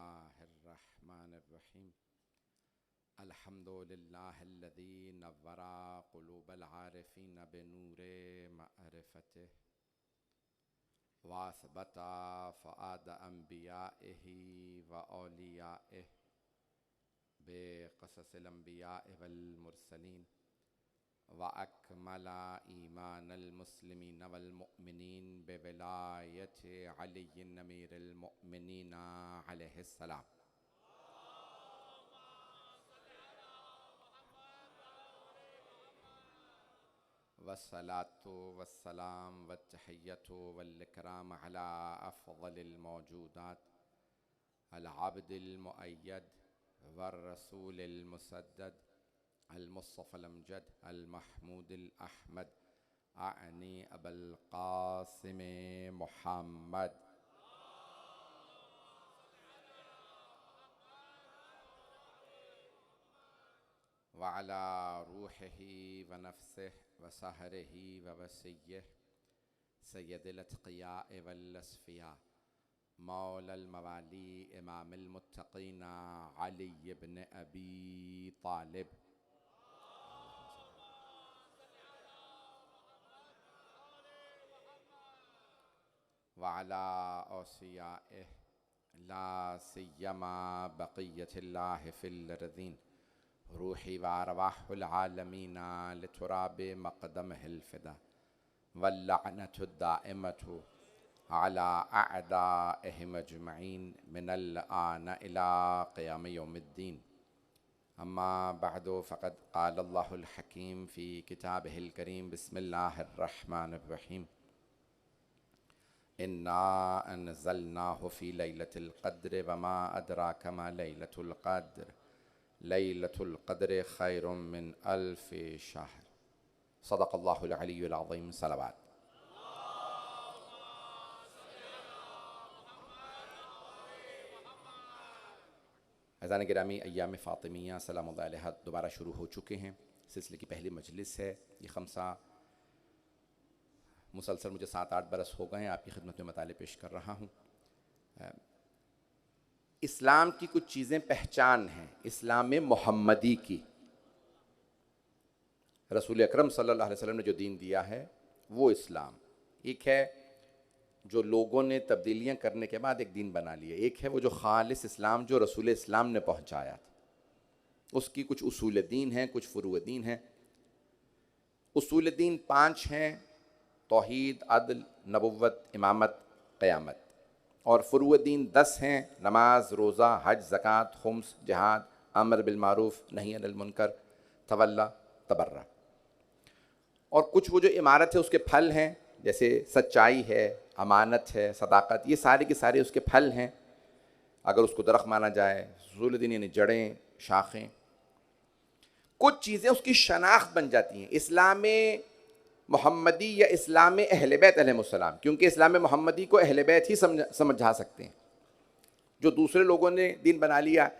बिस्मिल्लाहिर्रहमानिर्रहीम। अल्हम्दुलिल्लाहिल्लज़ी नव्वरा क़ुलूबल आरिफ़ीन बिनूरे मअरिफ़तिह व असबता फ़ुआद अंबियाइही व औलियाइह बिक़ससिल अंबियाइ वल मुरसलीन व अकमला ईमानल मुस्लिमीन वल मुअमिनीन बिविलायति अलीय्यिन अमीरुल मुअमिनीन अलैहिस्सलाम। वस्सलातु वस्सलाम वत्तहिय्यतु वल इकराम अला अफ़ज़लिल मौजूदात अल अब्दिल मुअय्यद वर रसूलिल मुसद्दद अल मुस्तफ़ल अमजद अल महमूदिल अहमद आनी अबुल क़ासिम मुहम्मद व अला रूहिही व नफ्सिही व सहरिही व वसिय्यिही सय्यदिल अत्क़ियाए वल अस्फ़िया मौलल मवाली इमामुल मुत्तक़ीन अली इब्न अबी तालिब व अला औसियाइही ला सिय्यमा बक़िय्यतिल्लाहि फ़िल अर्ज़ीन रूही व अरवाहुल आलमीन लितुराबि मक़दमिहिल फ़िदा वल लअनतु दाइमतु अला अअदाइहिम अजमईन मिनल आन इला क़ियाम यौमिद्दीन। अम्मा बअदु फ़क़द क़ालल्लाहुल हकीम फ़ी किताबिहिल करीम बिस्मिल्लाहिर्रहमानिर्रहीम इन्ना अनज़लनाहु फ़ी लैलतिल क़द्र वमा अदराक मा लैलतुल क़द्र लैलतुल क़द्र खैरुम मिन अल्फ़ि शहर। सदक़ल्लाहुल अलीयुल अज़ीम। सलवात। अज़ान गिरामी अय्याम फ़ातिमिया सलामुल्लाह अलैहा दोबारा शुरू हो चुके हैं। सिलसिले की पहली मजलिस है। ये खमसा मुसलसल मुझे 7-8 बरस हो गए हैं आपकी खिदमत में मताले पेश कर रहा हूँ। इस्लाम की कुछ चीज़ें पहचान हैं इस्लाम मोहम्मदी की। रसूल अकरम सल्लल्लाहु अलैहि वसल्लम ने जो दीन दिया है वो इस्लाम एक है जो लोगों ने तब्दीलियाँ करने के बाद एक दीन बना लिया। एक है वो जो खालिस इस्लाम जो रसूल इस्लाम ने पहुँचाया था। उसकी कुछ उसूल दीन हैं, कुछ फ़ुरूअ दीन हैं। उसूल दीन 5 हैं: तौहीद, अदल, नबुव्वत, इमामत, क़यामत। और फ़ुरूअ दीन 10 हैं: नमाज, रोज़ा, हज, ज़कात, खुम्स, जिहाद, अम्र बिल मारूफ़, नही अनिल मुनकर, तवल्ला, तबर्रा। और कुछ वो जो इमारत है उसके फल हैं, जैसे सच्चाई है, अमानत है, सदाकत। ये सारे के सारे उसके फल हैं अगर उसको दरख्त माना जाए। उसूल दीन यानी जड़ें, शाखें। कुछ चीज़ें उसकी शनाख्त बन जाती हैं। इस्लाम मोहम्मदी या इस्लाम अहले बैत अलैहिमुस्सलाम, क्योंकि इस्लाम मोहम्मदी को अहले बैत ही समझा सकते हैं। जो दूसरे लोगों ने दीन बना लिया,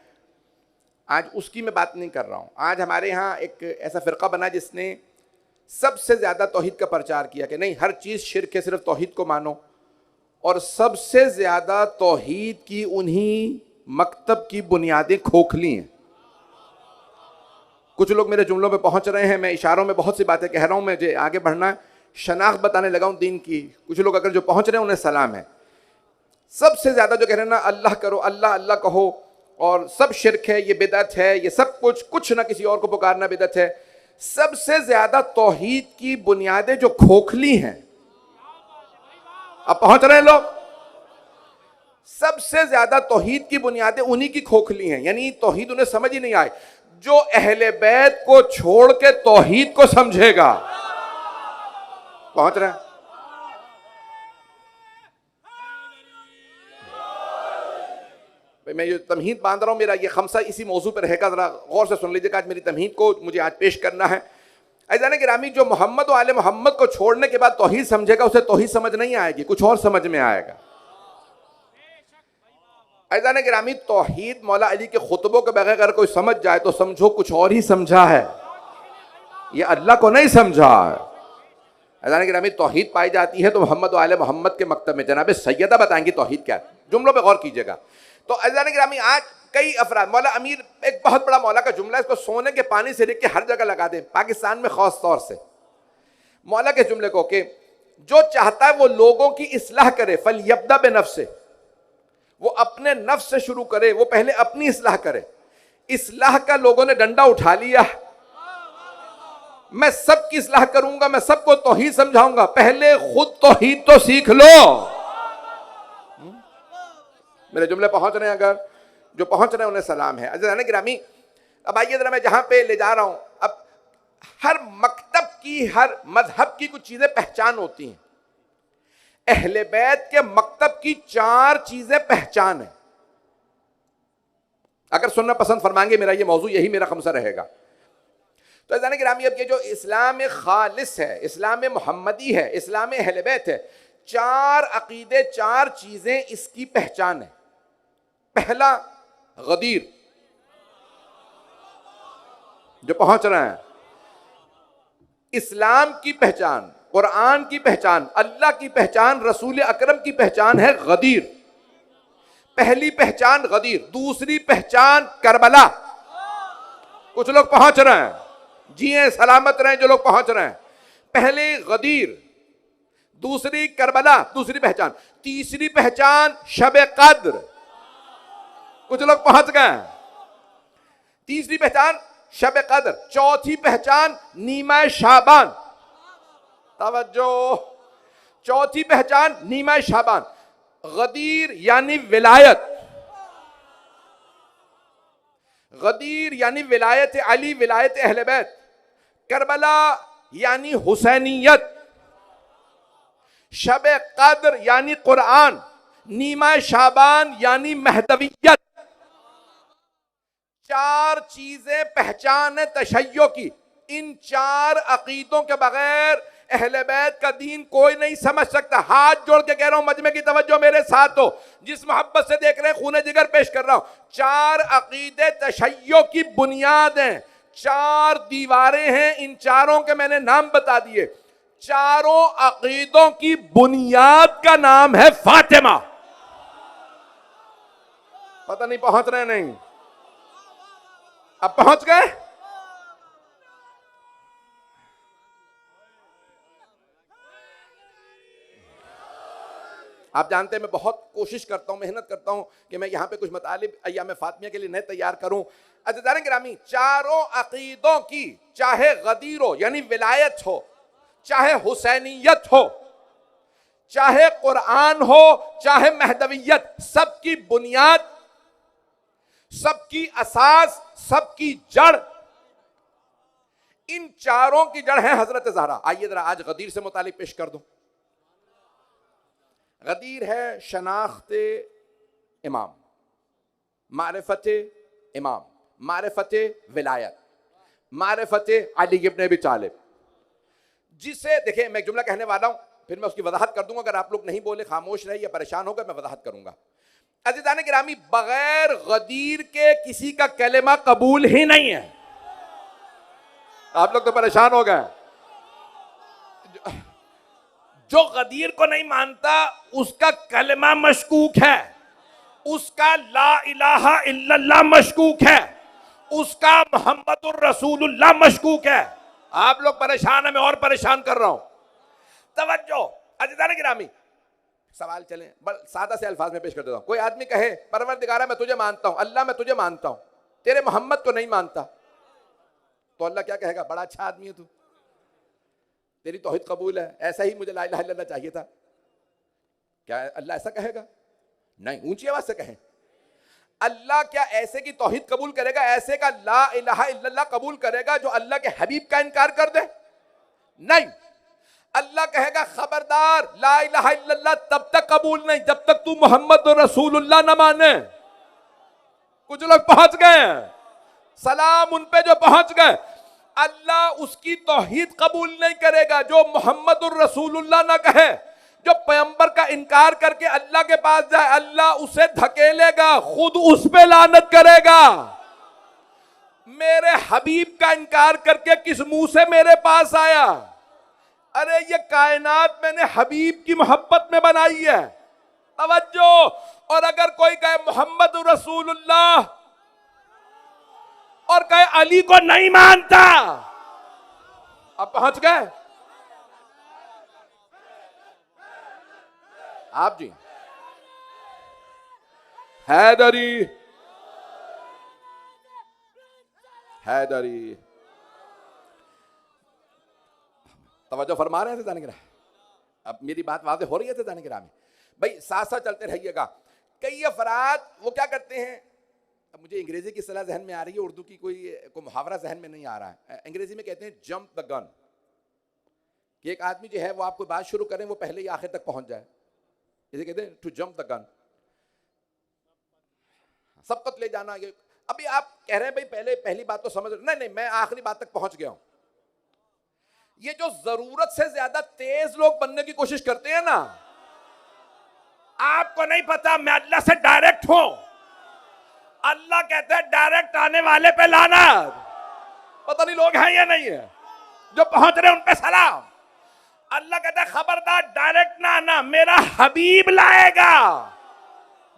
आज उसकी मैं बात नहीं कर रहा हूँ। आज हमारे यहाँ एक ऐसा फ़िरका बना जिसने सबसे ज़्यादा तौहीद का प्रचार किया कि नहीं, हर चीज़ शिर्क है, सिर्फ तौहीद को मानो। और सबसे ज़्यादा तौहीद की उन्हीं मकतब की बुनियादें खोखली हैं। कुछ लोग मेरे जुमलों में पहुंच रहे हैं, मैं इशारों में बहुत सी बातें कह रहा हूं, मुझे आगे बढ़ना है, शनाख्त बताने लगा हूं दीन की। कुछ लोग अगर जो पहुंच रहे हैं उन्हें सलाम है। सबसे ज्यादा जो कह रहे हैं ना, अल्लाह करो, अल्लाह अल्लाह कहो, और सब शिरक है, ये बिदअत है, ये सब कुछ ना किसी और को पुकारना बिदअत है। सबसे ज्यादा तौहीद की बुनियादें जो खोखली हैं, अब पहुंच रहे हैं लोग, सबसे ज्यादा तौहीद की बुनियादें उन्हीं की खोखली हैं। यानी तौहीद उन्हें समझ ही नहीं आए। जो अहले बैत को छोड़ के तौहीद को समझेगा, पहुंच रहे हैं। मैं ये तमहीद बांध रहा हूं, मेरा ये खमसा इसी मौजू पर रहेगा, जरा गौर से सुन लीजिएगा। आज मेरी तमहीद को मुझे आज पेश करना है। अज़ान गिरामी, जो मोहम्मद और आले मोहम्मद को छोड़ने के बाद तौहीद समझेगा, उसे तौहीद समझ नहीं आएगी, कुछ और समझ में आएगा। अज़ान गिरामी, तौहीद मौला अली के खुतबों के बगैर अगर कोई समझ जाए तो समझो कुछ और ही समझा है, ये अल्लाह को नहीं समझा है। अज़ान गिरामी, तौहीद पाई जाती है तो मोहम्मद व आले मोहम्मद के मकतब में जनाब सैयदा बताएंगी तौहीद क्या है। जुमलों पे गौर कीजिएगा। तो अज़ीज़ान गिरामी, आज कई अफराद, मौला अमीर एक बहुत बड़ा मौला का जुमला है, इसको सोने के पानी से लिख के हर जगह लगा दे, पाकिस्तान में खास तौर से मौला के जुमले को कि जो चाहता है वो लोगों की इस्लाह करे, फल यब्दा बेनफ्से, वो अपने नफ्स से शुरू करे, वो पहले अपनी इस्लाह करे। इस्लाह का लोगों ने डंडा उठा लिया, मैं सबकी इस्लाह करूंगा, मैं सबको तौहीद समझाऊंगा, पहले खुद तौहीद तो सीख लो। मेरे जुमले पहुंच रहे हैं? अगर जो पहुंच रहे हैं उन्हें सलाम है। अज़ीज़ान गिरामी, अब आइए जरा, मैं जहां पे ले जा रहा हूं, अब हर मकतब की, हर मजहब की कुछ चीजें पहचान होती हैं। अहले बैत के मकतब की 4 चीजें पहचान है। अगर सुनना पसंद फरमाएंगे, मेरा ये मौजू यही मेरा खमसा रहेगा। तो अज़ीज़ान गिरामी, अब ये जो इस्लाम खालिस है, इस्लाम मोहम्मदी है, इस्लाम अहले बैत है, 4 अकीदे, 4 चीजें इसकी पहचान है। पहला, गदीर, जो पहुंच रहे हैं, इस्लाम की पहचान, कुरान की पहचान, अल्लाह की पहचान, रसूल अकरम की पहचान है गदीर। पहली पहचान गदीर। दूसरी पहचान करबला। कुछ लोग पहुंच रहे हैं, जिए सलामत रहे जो लोग पहुंच रहे हैं। पहले गदीर, दूसरी करबला, दूसरी पहचान। तीसरी पहचान शब कद्र, कुछ लोग पहुंच गए। तीसरी पहचान शब कद्र। चौथी पहचान नीमा शाबान, तवज्जो, चौथी पहचान नीमा शाबान। गदीर यानी विलायत, गदीर यानी विलायत अली, विलायत अहले बैत। करबला यानी हुसैनियत। शब कद्र यानी कुरान। नीमा शाबान यानी महदवियत। 4 चीजें पहचान है तशय्यो की। इन 4 अकीदों के बगैर अहले बैत का दीन कोई नहीं समझ सकता। हाथ जोड़ के कह रहा हूं, मजमे की तवज्जो मेरे साथ हो, जिस मोहब्बत से देख रहे हैं, खूने जिगर पेश कर रहा हूं। 4 अकीदे तशय्यो की बुनियाद हैं, 4 दीवारें हैं। इन चारों के मैंने नाम बता दिए। चारों अकीदों की बुनियाद का नाम है फातिमा। पता नहीं पहुंच रहे नहीं? अब पहुंच गए? आप जानते हैं मैं बहुत कोशिश करता हूं, मेहनत करता हूं कि मैं यहां पे कुछ मतालिब अय्याम फातिमिया के लिए नए तैयार करूं। अज़ीज़ान गिरामी, चारों अकीदों की, चाहे गदीर हो यानी विलायत हो, चाहे हुसैनियत हो, चाहे कुरान हो, चाहे महदवियत, सबकी बुनियाद, सबकी असास, सबकी जड़, इन चारों की जड़ है हजरत ज़हरा। आइए जरा आज गदीर से मुतालिक पेश कर दूं। गदीर है शनाख्त इमाम, मारिफत इमाम, मारिफत विलायत, मारिफत अली इब्न अबी तालिब। जिसे देखिए, मैं जुमला कहने वाला हूं, फिर मैं उसकी वजाहत कर दूंगा। अगर आप लोग नहीं बोले, खामोश रहे या परेशान हो गए, मैं वजाहत करूंगा। अज़ीज़ान गिरामी, बगैर गदीर के किसी का कलेमा कबूल ही नहीं है। आप लोग तो परेशान हो गए। जो गदीर को नहीं मानता उसका कलेमा मशकूक है, उसका ला इलाहा इल्लल्लाह मशकूक है, उसका मोहम्मदुर रसूलुल्लाह मशकूक है। आप लोग परेशान है, मैं और परेशान कर रहा हूं। तवज्जो। अज़ीज़ान गिरामी, सवाल चले, बस सादा से अल्फाज में पेश कर देता हूं। कोई आदमी कहे, परवरदिगारा मैं तुझे मानता हूं, अल्लाह मैं तुझे मानता हूं, तेरे मोहम्मद को नहीं मानता, तो अल्लाह क्या कहेगा? बड़ा अच्छा आदमी है तू, तेरी तौहीद कबूल है, ऐसा ही मुझे ला इलाहा इल्लल्लाह चाहिए था। क्या अल्लाह ऐसा कहेगा? नहीं, ऊंची आवाज से कहें। अल्लाह क्या ऐसे की तौहीद कबूल करेगा, ऐसे का ला इलाहा इल्लल्लाह कबूल करेगा जो अल्लाह के हबीब का इनकार कर दे? नहीं। अल्लाह कहेगा खबरदार, ला इलाहा इल्लल्लाह तब तक कबूल नहीं जब तक तू मोहम्मद रसूलुल्लाह न माने। कुछ लोग पहुंच गए हैं, सलाम उन पे जो पहुंच गए। अल्लाह उसकी तौहीद कबूल नहीं करेगा जो मोहम्मद रसूलुल्लाह ना कहे, जो पैगंबर का इनकार करके अल्लाह के पास जाए, अल्लाह उसे धकेलेगा, खुद उस पे लानत करेगा। मेरे हबीब का इनकार करके किस मुंह से मेरे पास आया? अरे ये कायनात मैंने हबीब की मोहब्बत में बनाई है, तवज्जो। और अगर कोई कहे मोहम्मद रसूलुल्लाह और कहे अली को नहीं मानता, अब पहुंच गए आप जी। हैदरी हैदरी, तवज्जो फरमा रहे हैं ज़ाने गिरा। अब मेरी बात वाज़ेह हो रही है ज़ाने गिरा में भाई, साथ साथ चलते रहिएगा। कई अफराद वो क्या करते हैं, अब मुझे अंग्रेजी की सलाह जहन में आ रही है, उर्दू की कोई मुहावरा जहन में नहीं आ रहा है। अंग्रेजी में कहते हैं जंप द गन, कि एक आदमी जो है वो आपको बात शुरू करें वो पहले ही आखिर तक पहुंच जाए, इसे कहते हैं टू जंप द गन, सबको ले जाना। अभी आप कह रहे हैं भाई पहले पहली बात तो समझ, नहीं नहीं मैं आखिरी बात तक पहुंच गया हूं। ये जो जरूरत से ज्यादा तेज लोग बनने की कोशिश करते हैं ना, आपको नहीं पता मैं अल्लाह से डायरेक्ट हूं। अल्लाह कहते हैं डायरेक्ट आने वाले पे लानत। पता नहीं लोग हैं या नहीं है, जो पहुंच रहे उन पे सलाम। अल्लाह कहता है खबरदार डायरेक्ट ना आना, मेरा हबीब लाएगा।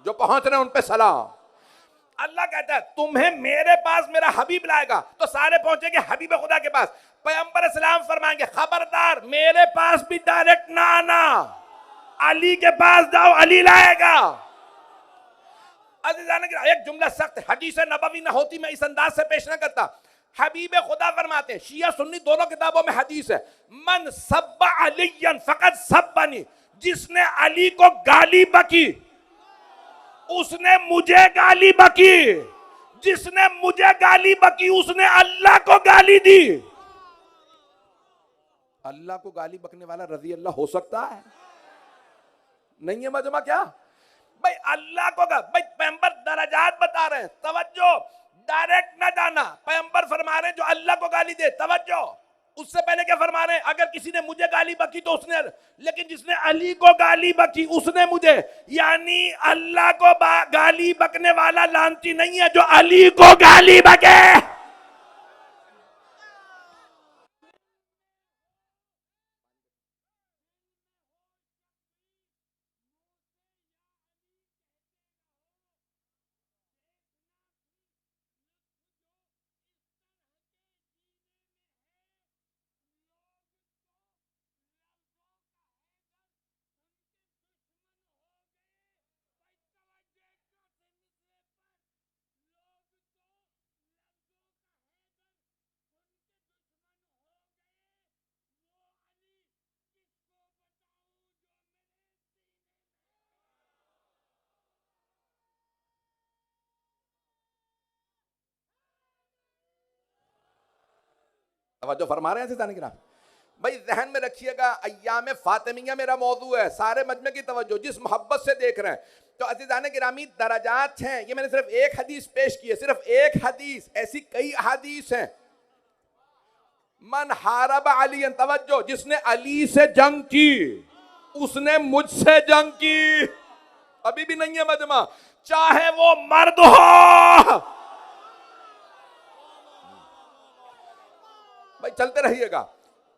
जो पहुंच रहे उन पे सलाम। अल्लाह कहता है तुम्हें मेरे पास मेरा हबीब लाएगा, तो सारे पहुंचेंगे हबीब खुदा के पास। पैगंबर इस्लाम फरमाएंगे खबरदार मेरे पास भी डायरेक्ट ना आना, अली के पास जाओ, अली लाएगा। एक जुमला सख्त हदीस नबवी ना होती मैं इस अंदाज से पेश ना करता। हबीब खुदा फरमाते हैं, शिया सुन्नी दोनों किताबों में हदीस है, मन सब्बा अलियन फकत सब्बनी, जिसने अली को गाली बकी उसने मुझे गाली बकी, जिसने मुझे गाली बकी उसने अल्लाह को गाली दी। अल्लाह को गाली बकने वाला रजी अल्लाह हो सकता है? नहीं है मजमा क्या भाई? अल्लाह को भाई पैगंबर दरजात बता रहे हैं, तवज्जो, डायरेक्ट ना जाना। पैगंबर फरमा रहे हैं जो अल्लाह को गाली दे, तवज्जो। उससे पहले क्या फरमा रहे हैं, अगर किसी ने मुझे गाली बकी तो उसने, लेकिन जिसने अली को गाली बकी उसने मुझे, यानी अल्लाह को गाली बकने वाला लानती नहीं है जो अली को गाली बके। तवज्जो फरमा रहे हैं जाने की भाई, जहन में रखिएगा अय्याम फातिमिया मेरा मौजू है, सारे मजमे की तवज्जो जिस मोहब्बत से देख रहे हैं। तो अज़ीज़ान गिरामी दराजात हैं, ये मैंने सिर्फ एक हदीस पेश की है, सिर्फ एक हदीस, ऐसी कई हदीस हैं। मन हारब अली, तवज्जो, जिसने अली से जंग की उसने मुझसे जंग की। अभी भी नहीं है मजमा, चाहे वो मर्द हो। भाई चलते रहिएगा।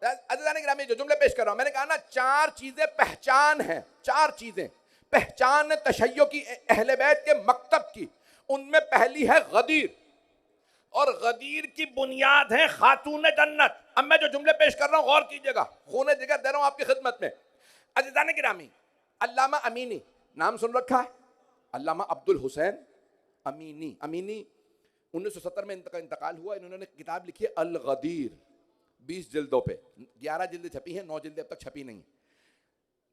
अज़ीज़ान गिरामी जो जुमले पेश कर रहा हूं, मैंने कहा ना चार चीजें पहचान है, चार चीजें पहचान तशय्यो की अहले बैत के मकतब की। उनमें पहली है गदीर, और गदीर की बुनियाद है खातून जन्नत। अब मैं जो जुमले पेश कर रहा हूं गौर कीजिएगा, खूने जिगर दे रहा हूं आपकी खिदमत में। अज़ीज़ान गिरामी, अल्लामा अमीनी नाम सुन रखा है, अल्लामा अब्दुल हुसैन अमीनी। अमीनी 1970 में इनका इंतकाल हुआ। इन्होंने किताब लिखी है अल गदीर, 20 जिल्दों पे, 11 जिल्दें छपी हैं, 9 जिल्दें अब तक छपी नहीं।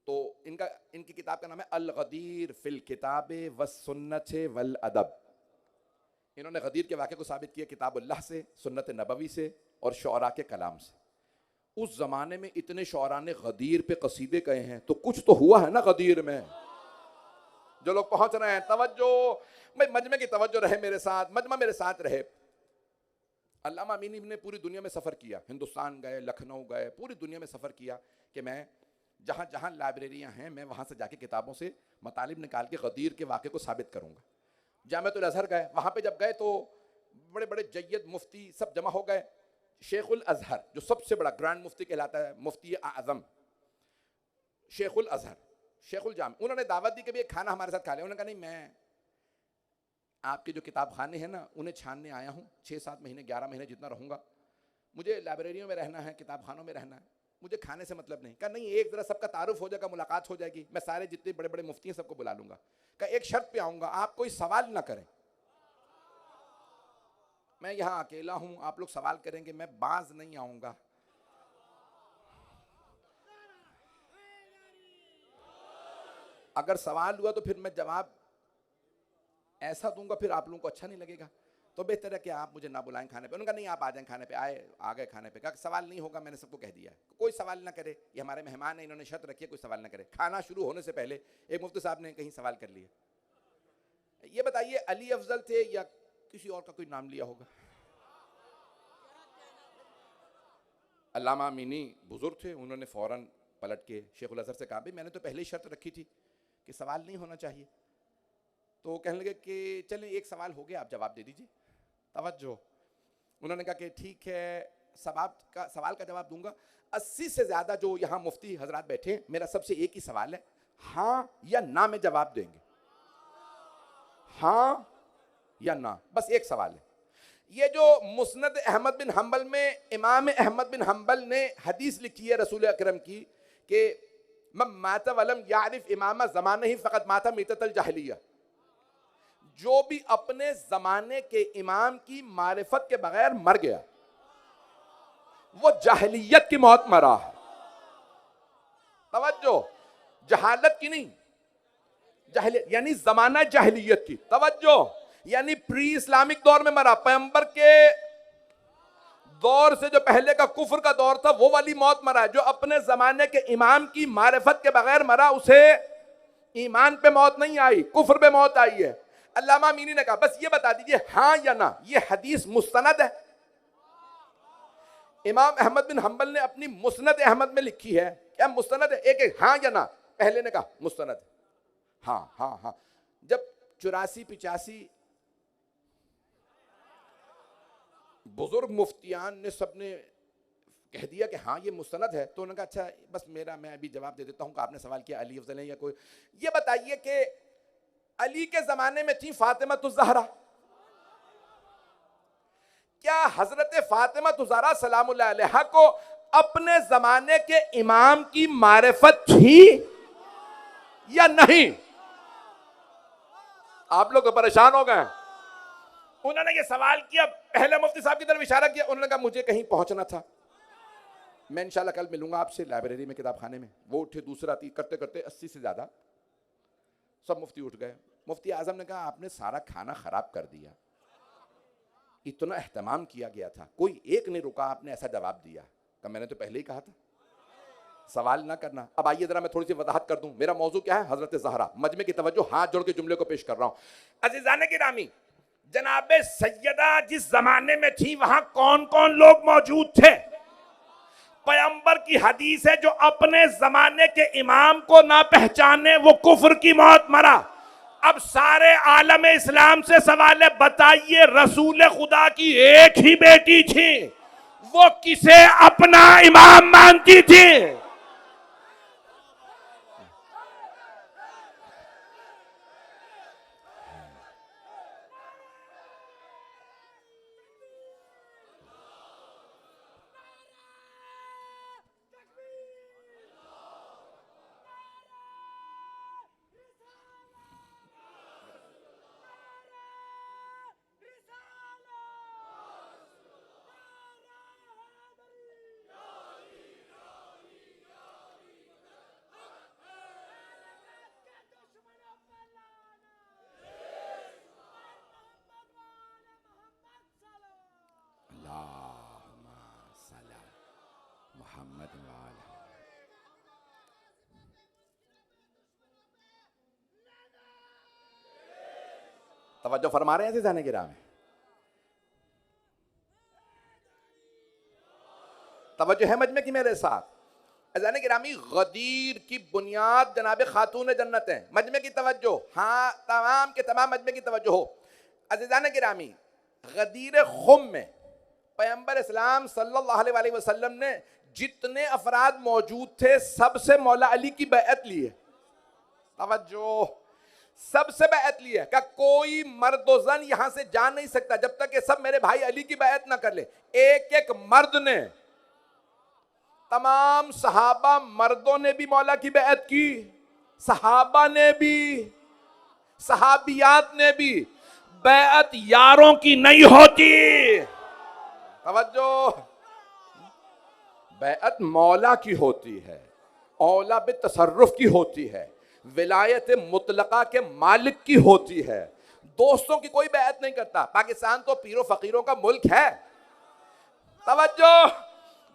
तो इनकी किताब का नाम है अल गदीर फिल किताबे व सुन्नत वल अदब। इन्होंने गदीर के वाक़े को साबित किया किताबुल्लाह से, सुन्नत नबवी से और शौरा के कलाम से। उस ज़माने में इतने शौरा ने गदीर पे कसीदे कहे हैं, तो कुछ तो हुआ है ना गदीर में। जो लोग पहुंच रहे हैं तवज्जो, भाई मजमे की तवज्जो रहे मेरे साथ, मजमा मेरे साथ रहे। अल्लामा अमीनी ने पूरी दुनिया में सफ़र किया, हिंदुस्तान गए, लखनऊ गए, पूरी दुनिया में सफ़र किया कि मैं जहाँ जहाँ लाइब्रेरियाँ हैं मैं वहाँ से जाके किताबों से मतालिब निकाल के गदीर के वाक़े को साबित करूँगा। जामिअतुल अज़हर गए, वहाँ पे जब गए तो बड़े बड़े जय्यद मुफ्ती सब जमा हो गए। शेखुल अज़हर जो सबसे बड़ा ग्रैंड मुफ्ती कहलाता है, मुफ्ती आज़म शेखुल अज़हर, शेखुल जाम, उन्होंने दावत दी कि भी एक खाना हमारे साथ खा लिया। उन्होंने कहा नहीं, मैं आपके जो किताब खाने हैं ना उन्हें छानने आया हूँ, 6-7 महीने 11 महीने जितना रहूँगा, मुझे लाइब्रेरियों में रहना है, किताब खानों में रहना है, मुझे खाने से मतलब नहीं। कहा नहीं, एक ज़रा सबका तारुफ हो जाएगा, मुलाकात हो जाएगी, मैं सारे जितने बड़े बड़े मुफ्ती हैं सबको बुला लूँगा। कहा एक शर्त पे आऊँगा, आप कोई सवाल ना करें, मैं यहाँ अकेला हूँ, आप लोग सवाल करेंगे, मैं बाज नहीं आऊँगा। अगर सवाल हुआ तो फिर मैं जवाब ऐसा दूंगा फिर आप लोगों को अच्छा नहीं लगेगा, तो बेहतर है कि आप मुझे ना बुलाएं खाने पे। उन्होंने कहा नहीं, आप आ जाएं खाने पे। आ गए खाने पे। कहा सवाल नहीं होगा, मैंने सबको कह दिया, कोई सवाल ना करे, ये हमारे मेहमान हैं, इन्होंने शर्त रखी है कोई सवाल ना करे। खाना शुरू होने से पहले एक मुफ्ती साहब ने कहीं सवाल कर लिया, ये बताइए अली अफजल थे या किसी और का कोई नाम लिया होगा? अल्लामा अमीनी बुजुर्ग थे, उन्होंने फौरन पलट के शेखुल अज़हर से कहा भाई मैंने तो पहले ही शर्त रखी थी कि सवाल नहीं होना चाहिए। तो वो कहने लगे कि चलें एक सवाल हो गया, आप जवाब दे दीजिए। तवज्जो, उन्होंने कहा कि ठीक है, सवाल का जवाब दूंगा। 80 से ज़्यादा जो यहाँ मुफ्ती हजरात बैठे हैं, मेरा सबसे एक ही सवाल है, हाँ या ना में जवाब देंगे, हाँ या ना, बस एक सवाल है। ये जो मुस्नद अहमद बिन हम्बल में इमाम अहमद बिन हम्बल ने हदीस लिखी है रसूल अकरम की कि मम माता वलम यारिफ इमामा ज़माने ही फ़क़त माता मीततल जाहिलिया, जो भी अपने ज़माने के इमाम की मारिफत के बगैर मर गया वो जाहिलियत की मौत मरा है। तवज्जो, जहालत की नहीं, जाहिलियत यानी ज़माना जाहिलियत की। तवज्जो, यानी प्री इस्लामिक दौर में मरा, पैगंबर के दौर से जो पहले का कुफ्र का दौर था वो वाली मौत मरा है। जो अपने जमाने के इमाम की मारिफत के बगैर मरा उसे ईमान पे मौत नहीं आई, कुफ्र पे मौत आई है। अल्लामा अमीनी ने कहा बस ये बता दीजिए हाँ या ना, ये हदीस मुस्तनद है। इमाम अहमद बिन हम्बल ने अपनी मुस्नद अहमद में लिखी है, क्या मुस्तनद है? एक एक हाँ या ना। पहले ने कहा मुस्तनद, हाँ हाँ हाँ। जब 84-85 बुजुर्ग मुफ्तियान ने सबने कह दिया कि हाँ ये मुस्तनद है, तो उन्होंने कहा अच्छा बस मैं अभी जवाब दे देता हूँ कि आपने सवाल किया अली अफजल है या कोई। ये बताइए कि अली के जमाने में थी फातिमा ज़हरा, क्या हजरत फातिमा ज़हरा सलामुल्लाह अलैहा को अपने जमाने के इमाम की मारिफत थी या नहीं? आप लोग परेशान हो गए। उन्होंने ये सवाल किया, पहले मुफ्ती साहब की तरफ इशारा किया, उन्होंने कहा मुझे कहीं पहुंचना था, मैं इंशाल्लाह कल मिलूंगा आपसे लाइब्रेरी में किताब खाने में। वो उठे, दूसरा करते करते 80 से ज्यादा सब मुफ्ती उठ गए। मुफ्ती आजम ने कहा आपने सारा खाना खराब कर दिया, इतना एहतमाम किया गया था, कोई एक नहीं रुका, आपने ऐसा जवाब दिया। कहा मैंने तो पहले ही कहा था सवाल ना करना। अब आइए जरा मैं थोड़ी सी वजाहत कर दूं, मेरा मौजू क्या है? हजरत ज़हरा। मजमे की तवज्जो, हाथ जोड़ के जुमले को पेश कर रहा हूं। अजीजाने गिरामी, जनाबे सैयदा जिस जमाने में थी वहां कौन कौन लोग मौजूद थे? पैगंबर की हदीस है जो अपने जमाने के इमाम को ना पहचाने वो कुफ्र की मौत मरा। अब सारे आलम इस्लाम से सवाल है, बताइए रसूल खुदा की एक ही बेटी थी, वो किसे अपना इमाम मानती थी? तवज्जो फरमा रहे हैं अज़ीज़ाने गिरामी, तवज्जो है मजमे की मेरे साथ। अज़ीज़ाने गिरामी, गदीर की बुनियाद जनाब खातून जन्नत है। मजमे की तवज्जो, हाँ तमाम के तमाम मजमे की तवज्जो हो। अज़ीज़ाने गिरामी, गदीर खुम में पैगंबर इस्लाम सल्लल्लाहु अलैहि वसल्लम ने जितने अफराद मौजूद थे सबसे मौला अली की बैअत ली है। तवज्जो, सबसे बैत ली है। क्या कोई मर्दोजन यहां से जा नहीं सकता जब तक ये सब मेरे भाई अली की बैत ना कर ले। एक एक मर्द ने, तमाम सहाबा मर्दों ने भी मौला की बैत की, सहाबा ने भी, सहाबियात ने भी। बैत यारों की नहीं होती, तवज्जो, बैत मौला की होती है, औला बे तसर्रुफ की होती है, विलायत मुतलका के मालिक की होती है। दोस्तों की कोई बैत नहीं करता। पाकिस्तान तो पीरों फकीरों का मुल्क है। तवज्जो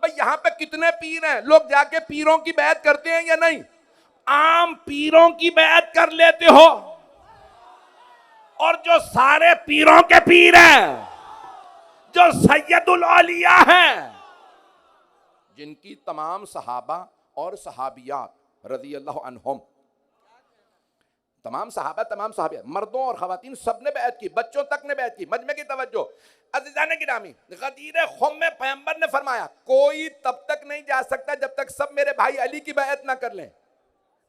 भाई, यहां पे कितने पीर हैं, लोग जाके पीरों की बैत करते हैं या नहीं? आम पीरों की बैत कर लेते हो, और जो सारे पीरों के पीर हैं, जो सैयदुल औलिया हैं, जिनकी तमाम सहाबा और सहाबियात रज़ी अल्लाह अन्हुम, तमाम सहाबा तमाम सहाबियात, मर्दों और खवातीन सब ने बैत की, बच्चों तक ने बैत की। मजमे की तवज्जो, अज़ीज़ान गिरामी, गदीर खुम में पैगंबर ने फरमाया कोई तब तक नहीं जा सकता जब तक सब मेरे भाई अली की बैत ना कर लें।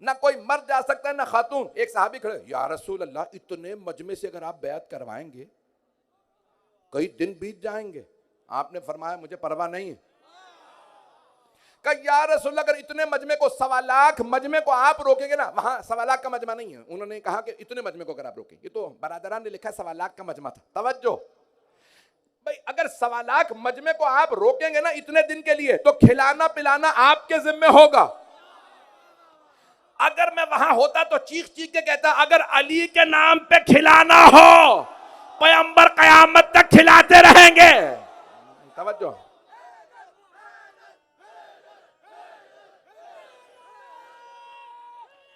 ना कोई मर्द जा सकता है ना खातून। एक सहाबी खड़े, या रसूल अल्लाह, इतने मजमे से अगर आप बैत करवाएंगे कई दिन बीत जाएंगे। आपने फरमाया मुझे परवाह नहीं। या रसूल अल्लाह, अगर इतने मजमे को, 1.25 लाख मजमे को आप रोकेंगे ना, वहां 1.25 लाख का मजमा नहीं है, उन्होंने कहा कि इतने मजमे को अगर आप रोकें, ये तो बरादरान ने लिखा है 1.25 लाख का मजमा था। तवज्जो भाई, अगर 1.25 लाख मजमे को आप रोकेंगे ना इतने दिन के लिए, तो खिलाना पिलाना आपके जिम्मे होगा। अगर मैं वहां होता तो चीख चीख के कहता, अगर अली के नाम पे खिलाना हो, पैगंबर कयामत तक खिलाते रहेंगे। तवज्जो,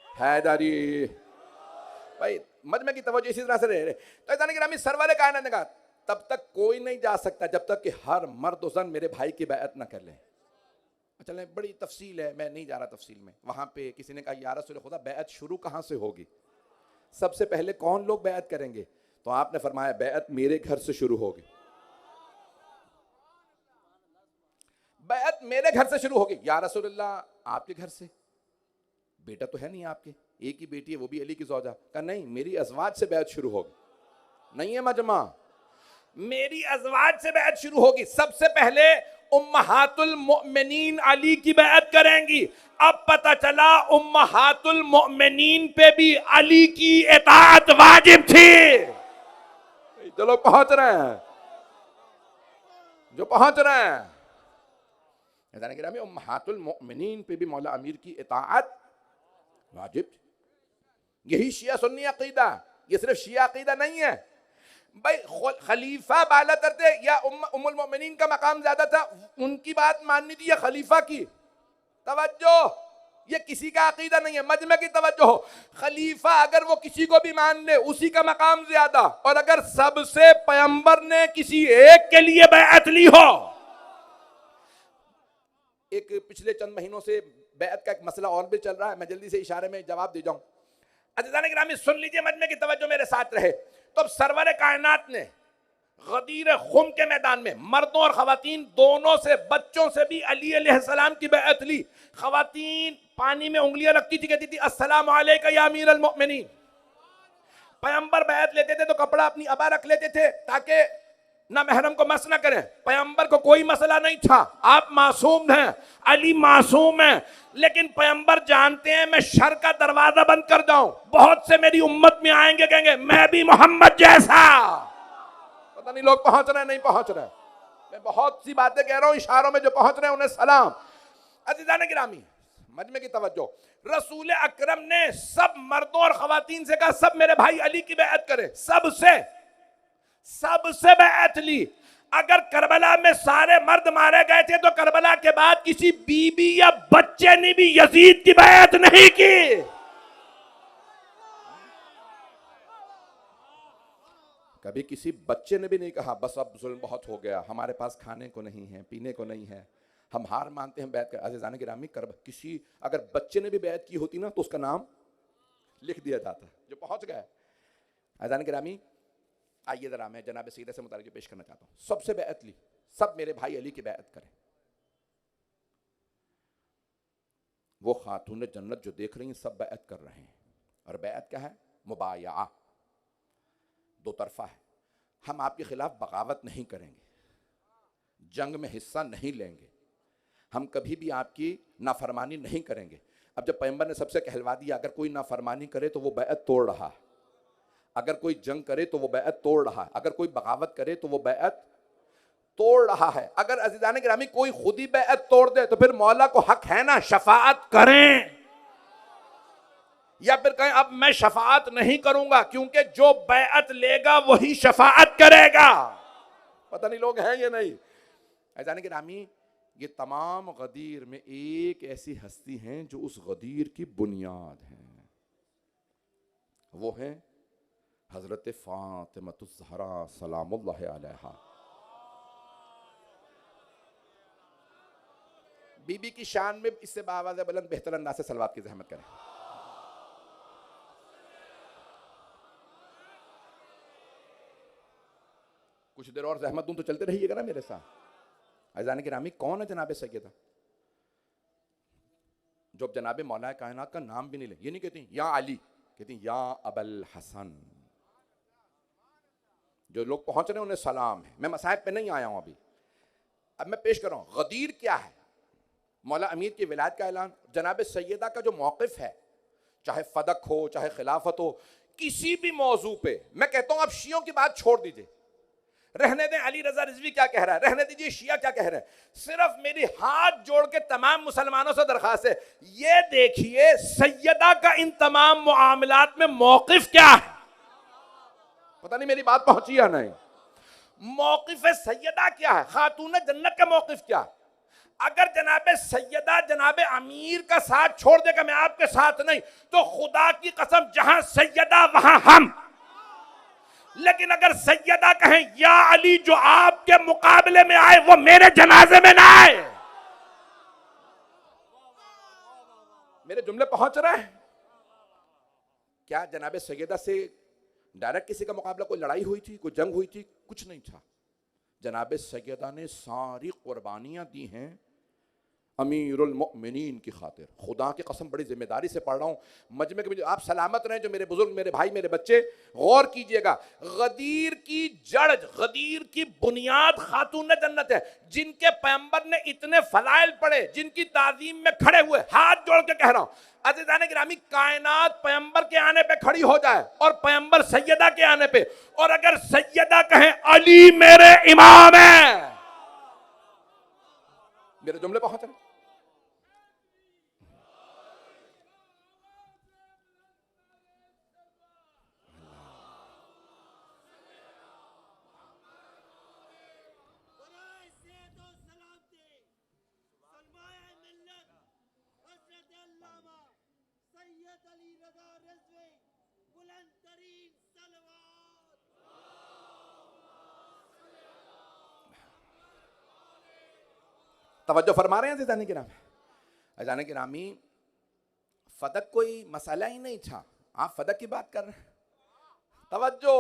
हैदरी भाई, मजमे की तवज्जो इसी तरह से रहे। तो इदान गिरामी, सरवर कायनात ने कहा तब तक कोई नहीं जा सकता जब तक कि हर मर्द ज़न मेरे भाई की बैत ना कर ले। चले, बड़ी तफसील है, मैं नहीं जा रहा तफसील में। वहां पे किसी ने कहा या रसूल खुदा, बैत शुरू कहां से होगी, सबसे पहले कौन लोग बैत करेंगे? तो आपने फरमाया बैत मेरे घर से शुरू होगी। बैत मेरे घर से शुरू होगी। या रसूल अल्लाह, आपके घर से? बेटा तो है नहीं आपके, एक ही बेटी है, वो भी अली की ज़ौजा। कहा नहीं, मेरी अज़वाज से बैत शुरू होगी। नहीं है मजमा, मेरी अज़वाज से बैत शुरू होगी। सबसे पहले उम्महातुल मोमिनीन अली की बैत करेंगी। अब पता चला उम्महातुल मोमिनीन पे भी अली की इताअत वाजिब थी। जो लोग पहुंच रहे हैं, जो पहुंच रहे हैं, उम्महातुल मोमिनीन पे भी मौला अमीर की इताअत वाजिब। यही शिया सुन्नी अकीदा, ये सिर्फ शिया अकीदा नहीं है भाई। खलीफा बाला करते या उम्मुल मोमिनीन का मकाम ज्यादा था, उनकी बात माननी थी या खलीफा की? तवज्जो, ये किसी का अकीदा नहीं है, मजमे की तवज्जो हो। खलीफा अगर वो किसी को भी मान ले, उसी का मकाम ज्यादा। और अगर सबसे पैगंबर ने किसी एक के लिए बैअत ली हो, एक पिछले चंद महीनों से बैअत का एक मसला और भी चल रहा है, मैं जल्दी से इशारे में जवाब दे जाऊं। अज़ीज़ान गिरामी, सुन लीजिए, मजमे की तवज्जो मेरे साथ रहे। तो अब सरवर कायनात ने गदीर खुम के मैदान में मर्दों और खवातीन दोनों से, बच्चों से भी अली अलैहिस्सलाम की बैअत ली। खवातीन पानी में उंगलियां रखती थी, कहती थी अस्सलामु अलैका या अमीर अल मोमिनीन। पैगंबर बैअत लेते थे तो कपड़ा अपनी अबा रख लेते थे ताकि ना महरम को मस ना करें। पैगंबर को कोई मसला नहीं था, आप मासूम हैं, अली मासूम है। लेकिन पैगंबर जानते हैं मैं शर का दरवाजा बंद कर जाऊं, बहुत से मेरी उम्मत में आएंगे, कहेंगे मैं भी मोहम्मद जैसा। पता नहीं लोग पहुंच रहे हैं नहीं पहुंच रहे। मैं बहुत सी बातें कह रहा हूं, इशारों में जो पहुंच रहे हैं उन्हें सलाम। अज़ीज़ान गिरामी, मजमे की तवज्जो, रसूल अकरम ने सब मर्दों और खवातीन से कहा सब मेरे भाई अली की बैअत करें। सबसे बैअत ली। अगर करबला में सारे मर्द मारे गए थे तो करबला के बाद किसी बीबी या बच्चे ने भी यजीद की बैअत नहीं की। कभी किसी बच्चे ने भी नहीं कहा बस अब जुल्म बहुत हो गया, हमारे पास खाने को नहीं है, पीने को नहीं है, हम हार मानते हैं, बैत कर। अज़ीज़ान गिरामी, किसी अगर बच्चे ने भी बैत की होती ना तो उसका नाम लिख दिया जाता, जो पहुंच गया। अज़ीज़ान गिरामी, आइए जरा मैं जनाब सीरत से मुतालिक पेश करना चाहता हूं। सबसे बैअत ली, सब मेरे भाई अली की बैअत करें। वो खातून जन्नत जो देख रही हैं सब बैअत कर रहे हैं। और बैत क्या है? मुबाया, दो तरफा है। हम आपके खिलाफ बगावत नहीं करेंगे, जंग में हिस्सा नहीं लेंगे, हम कभी भी आपकी नाफरमानी नहीं करेंगे। अब जब पैगंबर ने सबसे कहलवा दिया अगर कोई नाफरमानी करे तो वो बैत तोड़ रहा है, अगर कोई जंग करे तो वो बैत तोड़ रहा है, अगर कोई बगावत करे तो वो बैत तोड़ रहा है। अगर अज़ीज़ान गिरामी कोई खुद ही बैत तोड़ दे तो फिर मौला को हक है ना शफाअत करें, या फिर कहें अब मैं शफाअत नहीं करूंगा, क्योंकि जो बैअत लेगा वही शफाअत करेगा। पता नहीं लोग हैं या नहीं। अज़ीज़ान गिरामी ये तमाम गदीर में एक ऐसी हस्ती हैं जो उस गदीर की बुनियाद है, वो है हजरत फातिमतुज़ ज़हरा सलामुल्लाहि अलैहा। बीबी की शान में इससे बावाज़ बुलंद बेहतर अंदाज से सलवात की ज़हमत करें। कुछ देर और ज़हमत दूं तो चलते रहिएगा ना मेरे साथ। अज़ीज़ान गिरामी कौन है जनाब सैयदा? जो जनाब मौला कायनात का नाम भी नहीं ले, ये नहीं कहती या अली, कहती या अबल हसन। जो लोग पहुंच रहे हैं उन्हें सलाम है। मैं मसाइब पे नहीं आया हूं अभी, अब मैं पेश कर रहा हूं गदीर क्या है। मौला अमीर की विलायत का ऐलान, जनाब सैयदा का जो मौक़िफ़ है, चाहे फदक हो चाहे खिलाफत हो, किसी भी मौजू पे, मैं कहता हूं आप शियों की बात छोड़ दीजिए, रहने दें अली रजा रिजवी क्या कह रहा है, रहने दीजिए शिया क्या कह रहे हैं, सिर्फ मेरी हाथ जोड़ के तमाम मुसलमानों से दरखास्त है, ये देखिए सैयदा का इन तमाम मामलात में मौक़िफ़ क्या है। पता नहीं मेरी बात पहुंची या नहीं। मौक़िफ़ सैयदा क्या है, खातून जन्नत का मौक़िफ़ क्या है। अगर जनाबे सैयदा जनाबे अमीर का साथ छोड़ देगा मैं आपके साथ नहीं, तो खुदा की कसम जहां सैयदा वहां हम। लेकिन अगर सैयदा कहें या अली जो आपके मुकाबले में आए वो मेरे जनाजे में ना आए। मेरे जुमले पहुंच रहे हैं क्या? जनाबे सैयदा से डायरेक्ट किसी का मुकाबला, कोई लड़ाई हुई थी, कोई जंग हुई थी? कुछ नहीं था। जनाबे सैयदा ने सारी कुर्बानियां दी हैं अमीरुल मोमिनीन की खातिर। खुदा की कसम बड़ी जिम्मेदारी से पढ़ रहा हूँ, मजमे के आप सलामत रहें जो मेरे बुजुर्ग, मेरे भाई, मेरे बच्चे, गौर कीजिएगा। गदीर की जड़, गदीर की बुनियाद खातून जन्नत है, जिनके पैगंबर ने इतने फलाइल पढ़े, जिनकी ताजीम में खड़े हुए, हाथ जोड़ के कह रहा हूँ अज़ीज़ान गिरामी, कायनात पैगंबर के आने पे खड़ी हो जाए और पैगंबर सैयदा के आने पे, और अगर सैयदा कहें अली मेरे इमाम है। मेरे जुमले पहुंच रहे? तवज्जो फरमा रहे हैं अज़ीज़ान गिरामी? अज़ीज़ान गिरामी, फदक कोई मसला ही नहीं था, आप फदक की बात कर रहे हैं। तवज्जो,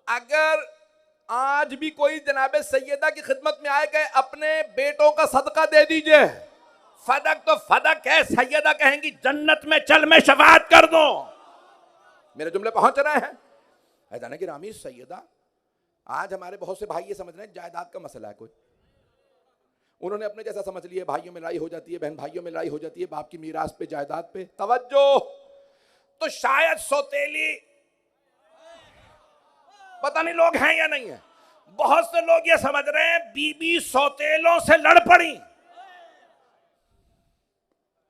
अगर आज भी कोई जनाबे सैयदा की खिदमत में आए, गए अपने बेटों का सदका दे दीजिए, फदक तो फदक है। सैयदा कहेंगी जन्नत में चल मैं शफाअत कर दूं। मेरे जुमले पहुंच रहे हैं? अज़ीज़ान गिरामी, सैयदा, आज हमारे बहुत से भाई ये समझ रहे हैं जायदाद का मसला है कोई, उन्होंने अपने जैसा समझ लिया, भाइयों में लड़ाई हो जाती है, बहन भाइयों में लड़ाई हो जाती है, बाप की मीरास पे, जायदाद पे। तवज्जो, तो शायद सौतेली, पता नहीं लोग हैं या नहीं है, बहुत से लोग ये समझ रहे हैं बीबी सौतेलों से लड़ पड़ी,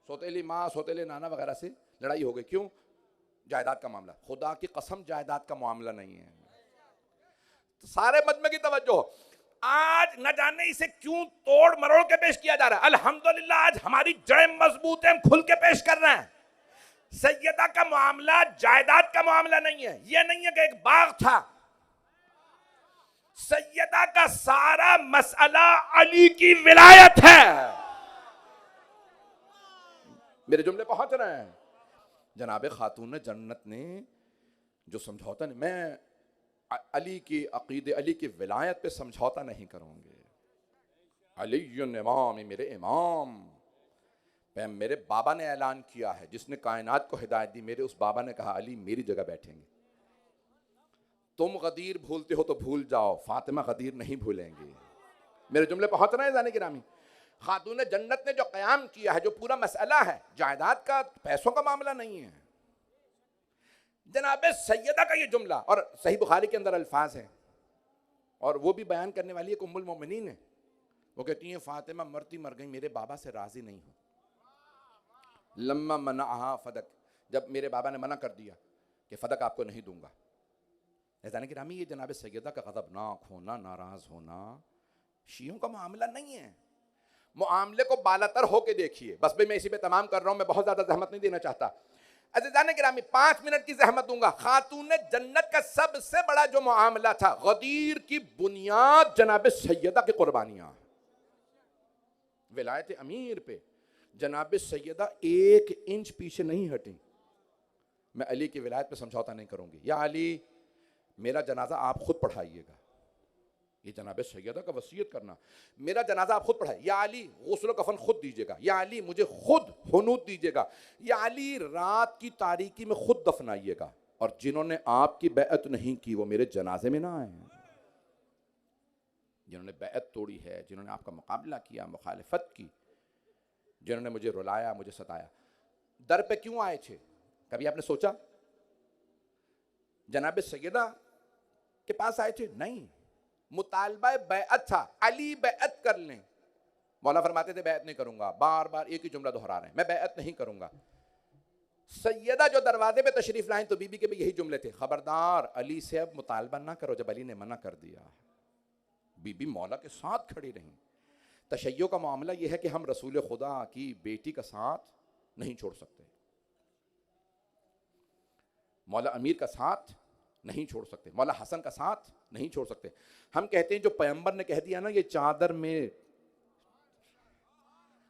सौतेली माँ, सौतेले नाना वगैरह से लड़ाई हो गई, क्यों? जायदाद का मामला। खुदा की कसम जायदाद का मामला नहीं है। तो सारे मजमे की तवज्जो, आज न जाने इसे क्यों तोड़ मरोड़ के पेश किया जा रहा है। अल्हम्दुलिल्लाह आज हमारी जड़ें मजबूत हैं, हम खुल के पेश कर रहे हैं। सैयदा का मामला जायदाद का मामला नहीं है। यह नहीं है कि एक बाग था, सैयदा का सारा मसला अली की विलायत है। मेरे जुमले पहुंच रहे हैं? जनाबे खातून जन्नत ने जो समझौता, मैं अली की अकीदे, अली की विलायत पे समझौता नहीं करूंगे। अली इमाम, मेरे इमाम, मेरे बाबा ने ऐलान किया है, जिसने कायनात को हिदायत दी, मेरे उस बाबा ने कहा अली मेरी जगह बैठेंगे। तुम गदीर भूलते हो तो भूल जाओ, फातिमा गदीर नहीं भूलेंगी। मेरे जुमले पहुंच रहे हैं जाने गिरामी? खातून जन्नत ने जो क़याम किया है, जो पूरा मसला है, जायदाद का, पैसों का मामला नहीं है। जनाब सैयदा का ये जुमला, और सही बुखारी के अंदर अल्फाज हैं, और वो भी बयान करने वाली एक उम्मुल मोमिनीन है। वो कहती हैं फातिमा मरती मर गई, मेरे बाबा से राजी नहीं हूँ। लम्मा मना फदक, जब मेरे बाबा ने मना कर दिया कि फदक आपको नहीं दूंगा। ऐसा कि रामी, ये जनाब सैयदा का ग़ज़बनाक होना, नाराज़ होना शियों का मामला नहीं है। मामले को बालातर होके देखिए। बस भाई मैं इसी पे तमाम कर रहा हूँ, मैं बहुत ज़्यादा जहमत नहीं देना चाहता। अज़ीज़ान गिरामी, 5 मिनट की जहमत दूंगा। खातून जन्नत का सबसे बड़ा जो मामला था, गदीर की बुनियाद जनाब सैयदा की कुर्बानियाँ। विलायत अमीर पे जनाब सैयदा 1 इंच पीछे नहीं हटी। मैं अली की विलायत पे समझौता नहीं करूंगी। या अली, मेरा जनाजा आप खुद पढ़ाइएगा। ये जनाब सैयदा का वसीयत करना, मेरा जनाजा आप खुद पढ़ाइए। या अली, गुस्ल कफन खुद दीजिएगा। या अली, मुझे खुद हुनूत दीजिएगा। या अली, रात की तारीकी में खुद दफनाइएगा। और जिन्होंने आपकी बैअत नहीं की वो मेरे जनाजे में ना आए। जिन्होंने बैअत तोड़ी है, जिन्होंने आपका मुकाबला किया, मुखालिफत की, जिन्होंने मुझे रुलाया, मुझे सताया, दर पे क्यों आए थे? कभी आपने सोचा? जनाब सैयदा के पास आए थे? नहीं, मुतालबा बैअत था। अली बैअत कर लें। मौला फरमाते थे बैअत नहीं करूंगा। बार बार एक ही जुमला दोहरा रहे हैं, मैं बैअत नहीं करूंगा। सैयदा जो दरवाजे पे तशरीफ लाएं तो बीबी के भी यही जुमले थे, खबरदार अली से अब मुतालबा ना करो। जब अली ने मना कर दिया, बीबी मौला के साथ खड़ी रही। तशय्यो का मामला यह है कि हम रसूल खुदा की बेटी का साथ नहीं छोड़ सकते, मौला अमीर का साथ नहीं छोड़ सकते, मौला हसन का साथ नहीं छोड़ सकते। हम कहते हैं जो पैगंबर ने कह दिया ना, ये चादर में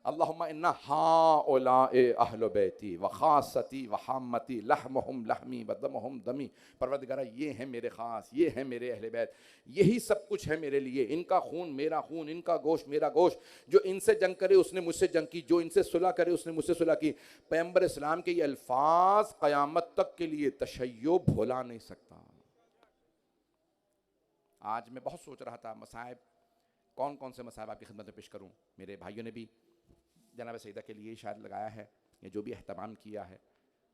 अल्लाहुम्मा इन्ना हाउलाए अहले बैती व खासती व हाम्मती लहमुहुम लहमी व दमुहुम दमी। परवरदिगारा, ये हैं मेरे ख़ास, ये हैं मेरे अहले बैत, यही सब कुछ है मेरे लिए। इनका खून मेरा खून, इनका गोश्त मेरा गोश्त। जो इनसे जंग करे उसने मुझसे जंग की, जो इनसे सुलह करे उसने मुझसे सुलह की। पैगंबर इस्लाम के ये अल्फाज क़यामत तक के लिए तशय्यो भुला नहीं सकता। आज मैं बहुत सोच रहा था मसाइब, कौन कौन से मसाइब आपकी खिदमत में पेश करूँ। मेरे भाइयों ने भी जनाब सैयदा के लिए शायद लगाया है, या जो भी एहतमाम किया है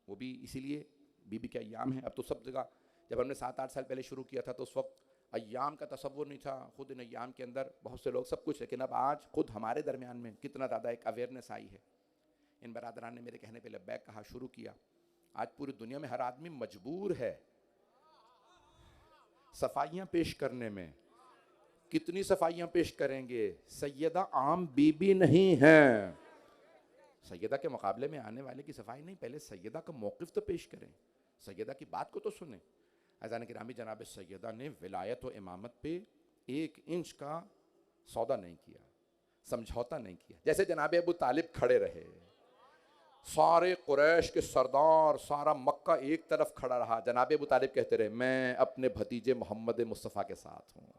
वो भी इसीलिए बीबी के अय्याम है। अब तो सब जगह, जब हमने 7-8 साल पहले शुरू किया था तो उस वक्त अय्याम का तसव्वुर नहीं था। खुद इन अय्याम के अंदर बहुत से लोग सब कुछ, लेकिन अब आज खुद हमारे दरमियान में कितना ज़्यादा एक अवेयरनेस आई है। इन बरादरान ने मेरे कहने पर लब्बैक कहा, शुरू किया। आज पूरी दुनिया में हर आदमी मजबूर है सफाइयाँ पेश करने में। कितनी सफाइयाँ पेश करेंगे? सैयदा आम बीबी नहीं है। सैयदा के मुकाबले में आने वाले की सफाई नहीं, पहले सैयदा का मौक़िफ़ तो पेश करें, सैयदा की बात को तो सुने। अज़ान गिरामी, जनाब सैयदा ने विलायत व इमामत पे 1 इंच का सौदा नहीं किया, समझौता नहीं किया। जैसे जनाब अबू तालिब खड़े रहे, सारे कुरैश के सरदार, सारा मक्का एक तरफ खड़ा रहा। जनाब अबू तालिब कहते रहे, मैं अपने भतीजे मोहम्मद मुस्तफ़ा के साथ हूँ,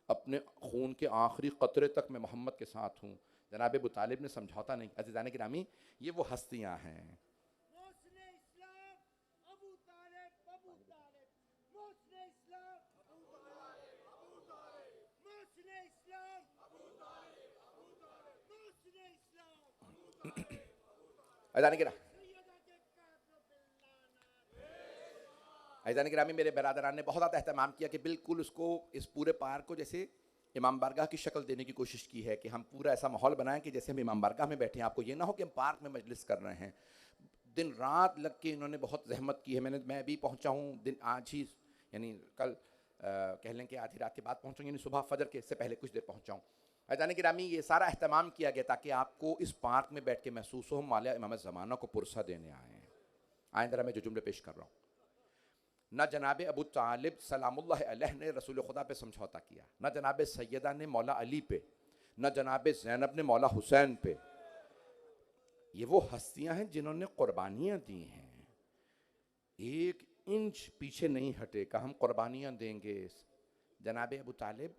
अपने खून के आखिरी कतरे तक मैं मोहम्मद के साथ हूँ। जनाब अबू तालिब ने समझौता नहीं। अज़ीज़ान गिरामी, ये वो हस्तियाँ हैं। अज़ीज़ान गिरामी, मेरे बरादरान ने बहुत ज़्यादा एहतमाम किया कि बिल्कुल उसको, इस पूरे पार्क को जैसे इमाम बारगाह की शक्ल देने की कोशिश की है कि हम पूरा ऐसा माहौल बनाएं कि जैसे हम इमाम बारगाह में बैठे हैं। आपको ये ना हो कि हम पार्क में मजलिस कर रहे हैं। दिन रात लग के इन्होंने बहुत जहमत की है। मैं अभी पहुंचा हूँ, दिन आज ही, यानी कल कह लें कि आधी रात के बाद पहुँचा, यानी सुबह फजर के से पहले कुछ देर पहुँचा हूँ। अज़ान गिरामी, ये सारा एहतमाम किया गया ताकि आपको इस पार्क में बैठ के महसूस हो हम मालिया इमाम ज़माना को पुरसा देने आए हैं। आइंदा मैं जो जुमले पेश कर रहा हूँ, न जनाब अबू तालिब सलामुल्लाह अलैह ने रसूल खुदा पे समझौता किया, न जनाब सैयदा ने मौला अली पे, न जनाब ज़ैनब ने मौला हुसैन पे। ये वो हस्तियां हैं जिन्होंने कुर्बानियाँ दी हैं, 1 इंच पीछे नहीं हटे का हम कुर्बानियाँ देंगे। जनाब अबू तालिब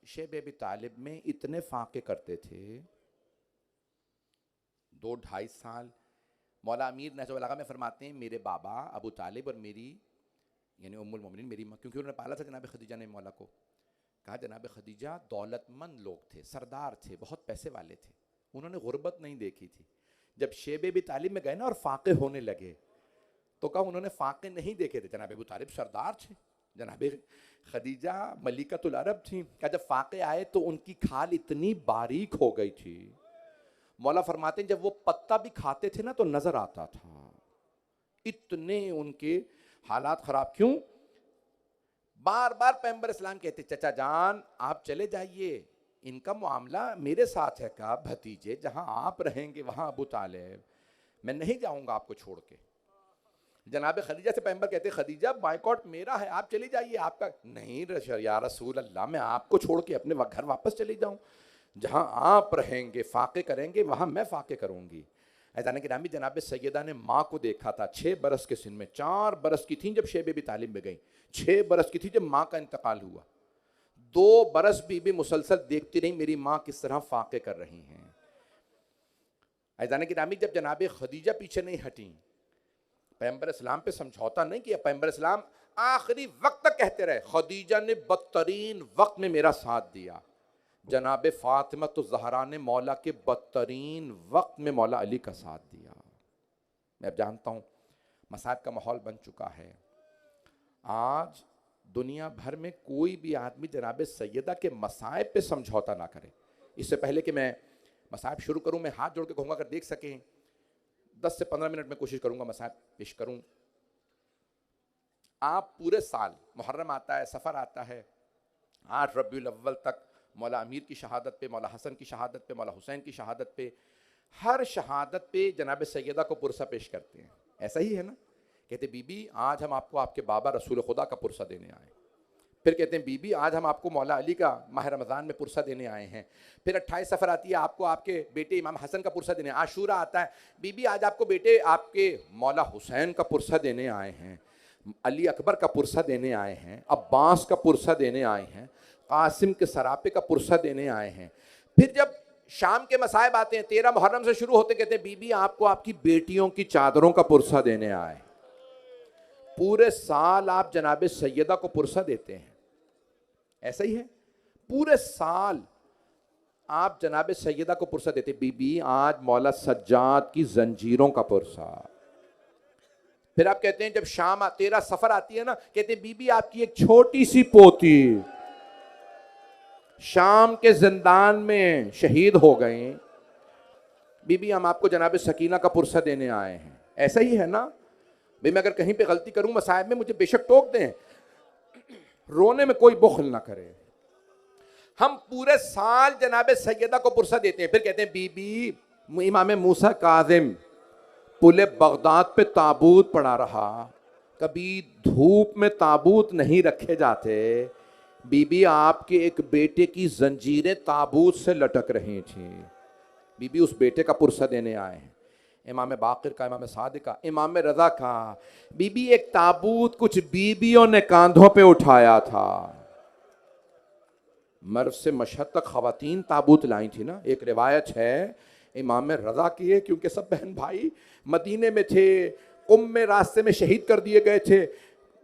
शेब अबी तालिब में इतने फाके करते थे, 2-2.5 साल मौला अमीर नहजुल में फरमाते हैं, मेरे बाबा अबू तालिब और मेरी यानी उम्मुल मोमिनीन मेरी माँ, क्योंकि उन्होंने पाला था जनाब खदीजा ने मौला को, कहा जनाब खदीजा दौलतमंद लोग थे, सरदार थे, बहुत पैसे वाले थे, उन्होंने गुर्बत नहीं देखी थी। जब शेब भी तालिब में गए ना और फाके होने लगे तो कहा उन्होंने फाके नहीं देखे थे। जनाब अबू तालिब सरदार थे, जनाब खदीजा मलिकतुल अरब थी। कहा जब फाके आए तो उनकी खाल इतनी बारीक हो गई थी, मौला फरमाते हैं जब वो पत्ता भी खाते थे ना तो नजर आता था, इतने उनके हालात खराब। क्यों? बार बार पैगंबर इस्लाम कहते चचा जान आप चले जाइए, इनका मामला मेरे साथ है। कहा भतीजे जहां आप रहेंगे वहां अबू तालिब, मैं नहीं जाऊंगा आपको छोड़ के। जनाब खदीजा से पैगंबर कहते खदीजा बाइकॉट मेरा है, आप चली जाइए। आपका नहीं या रसूल अल्लाह, मैं आपको छोड़ के अपने घर वापस चली जाऊं? जहां आप रहेंगे फाके करेंगे वहां मैं फाके करूंगी। ऐदान की रामी जनाब सैयदा ने माँ को देखा था 6 बरस के सिन में, 4 बरस की थी जब शेब भी तालिब में गई, 6 बरस की थी जब माँ का इंतकाल हुआ। 2 बरस बीबी मुसलसल देखती रही मेरी माँ किस तरह फाके कर रही हैं। ऐदान की रामी जब जनाब खदीजा पीछे नहीं हटी, पैगंबर इस्लाम पे समझौता नहीं किया, पैगंबर इस्लाम आखिरी वक्त तक कहते रहे खदीजा ने बदतरीन वक्त में मेरा साथ दिया। जनाब फातिमा तो ज़हरा ने मौला के बदतरीन वक्त में मौला अली का साथ दिया। मैं अब जानता हूँ मसाइब का माहौल बन चुका है। आज दुनिया भर में कोई भी आदमी जनाब सैयदा के मसाइब पे समझौता ना करे। इससे पहले कि मैं मसाइब शुरू करूँ, मैं हाथ जोड़ के कहूँगा अगर देख सकें 10 से 15 मिनट में कोशिश करूँगा मसाइब पेश करूँ। आप पूरे साल मुहर्रम आता है, सफ़र आता है, 8 रबीउल अव्वल तक मौला अमीर की शहादत पे, मौला हसन की शहादत पे, मौला हुसैन की शहादत पे, हर शहादत पे जनाब सैयदा को पुरसा पेश करते हैं। ऐसा ही है ना? कहते बीबी आज हम आपको आपके बाबा रसूल खुदा का पुरसा देने आए। फिर कहते हैं बीबी आज हम आपको मौला अली का माह रमज़ान में पुरसा देने आए हैं। फिर 28 सफ़र आती है, आपको आपके बेटे इमाम हसन का पुरसा देने। आशूरा आता है, बीबी आज आपको बेटे आपके मौला हुसैन का पुरसा देने आए हैं, अली अकबर का पुरसा देने आए हैं, अब्बास का पुरसा देने आए हैं, कासिम के सरापे का पुरसा देने आए हैं। फिर जब शाम के मसाइब आते हैं, 13 मुहर्रम से शुरू होते, कहते हैं बीबी आपको आपकी बेटियों की चादरों का पुरसा देने आए। पूरे साल आप जनाब सैयदा को पुरसा देते हैं। ऐसा ही है, पूरे साल आप जनाब सैयदा को पुरसा देते। बीबी आज मौला सज्जाद की जंजीरों का पुरसा। फिर आप कहते हैं जब शाम 13 सफर आती है ना, कहते हैं बीबी आपकी एक छोटी सी पोती शाम के जिंदान में शहीद हो गए, बीबी हम आपको जनाब सकीना का पुरसा देने आए हैं। ऐसा ही है ना भाई? मैं अगर कहीं पे गलती करूं मसाइब में मुझे बेशक टोक दें, रोने में कोई बुखल ना करे। हम पूरे साल जनाब सैयदा को पुरसा देते हैं। फिर कहते हैं बीबी इमाम मूसा काज़िम पुले बगदाद पे ताबूत पड़ा रहा, कभी धूप में ताबूत नहीं रखे जाते। बीबी आपके एक बेटे की जंजीरें ताबूत से लटक रही थी, बीबी उस बेटे का पुरसा देने आए हैं। इमाम बाक़िर का, इमाम सादिक का, इमाम रज़ा का। बीबी एक ताबूत कुछ बीबियों ने कांधों पे उठाया था। मर्व से मशहद तक ख़वातीन ताबूत लाई थी ना। एक रिवायत है इमाम रज़ा की है, क्योंकि सब बहन भाई मदीने में थे, कुम में रास्ते में शहीद कर दिए गए थे,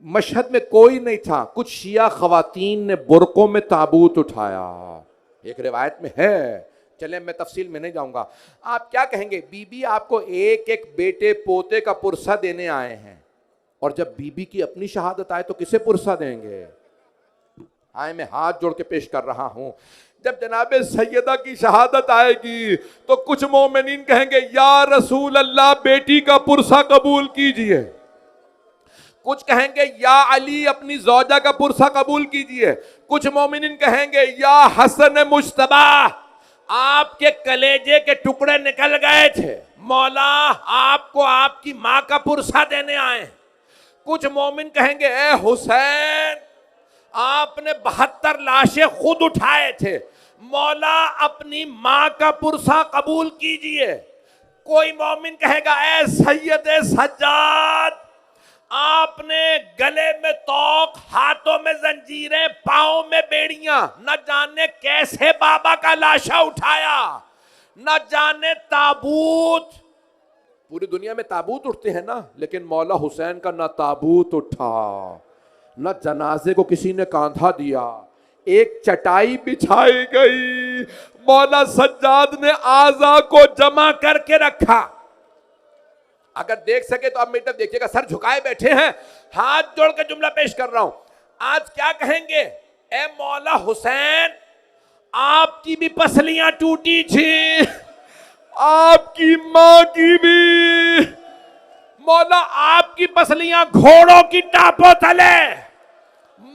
मशहद में कोई नहीं था। कुछ शिया ख़वातीन ने बुरकों में ताबूत उठाया, एक रिवायत में है। चले मैं तफसील में नहीं जाऊंगा। आप क्या कहेंगे? बीबी आपको एक एक बेटे पोते का पुरसा देने आए हैं, और जब बीबी की अपनी शहादत आए तो किसे पुरसा देंगे? आए मैं हाथ जोड़ के पेश कर रहा हूं, जब जनाब सैयदा की शहादत आएगी तो कुछ मोमिनीन कहेंगे या रसूल अल्लाह बेटी का पुरसा कबूल कीजिए। कुछ कहेंगे या अली अपनी जौजा का पुरसा कबूल कीजिए। कुछ मोमिनीन कहेंगे या हसन मुश्तबा आपके कलेजे के टुकड़े निकल गए थे, मौला आपको आपकी माँ का पुरसा देने आए। कुछ मोमिन कहेंगे ए हुसैन आपने 72 लाशें खुद उठाए थे, मौला अपनी माँ का पुरसा कबूल कीजिए। कोई मोमिन कहेगा ए सैयद सज्जाद आपने गले में तोक, हाथों में जंजीरें, पांव में बेड़ियां, न जाने कैसे बाबा का लाशा उठाया, न जाने ताबूत। पूरी दुनिया में ताबूत उठते हैं ना, लेकिन मौला हुसैन का ना ताबूत उठा, न जनाजे को किसी ने कांधा दिया, एक चटाई बिछाई गई, मौला सज्जाद ने आज़ा को जमा करके रखा। अगर देख सके तो अब मेरी तरफ देखिएगा, सर झुकाए बैठे हैं, हाथ जोड़ के जुमला पेश कर रहा हूं। आज क्या कहेंगे? ए मौला हुसैन, आपकी भी पसलियां टूटी थी, आपकी मां की भी। मौला आपकी पसलियां घोड़ों की टापों तले,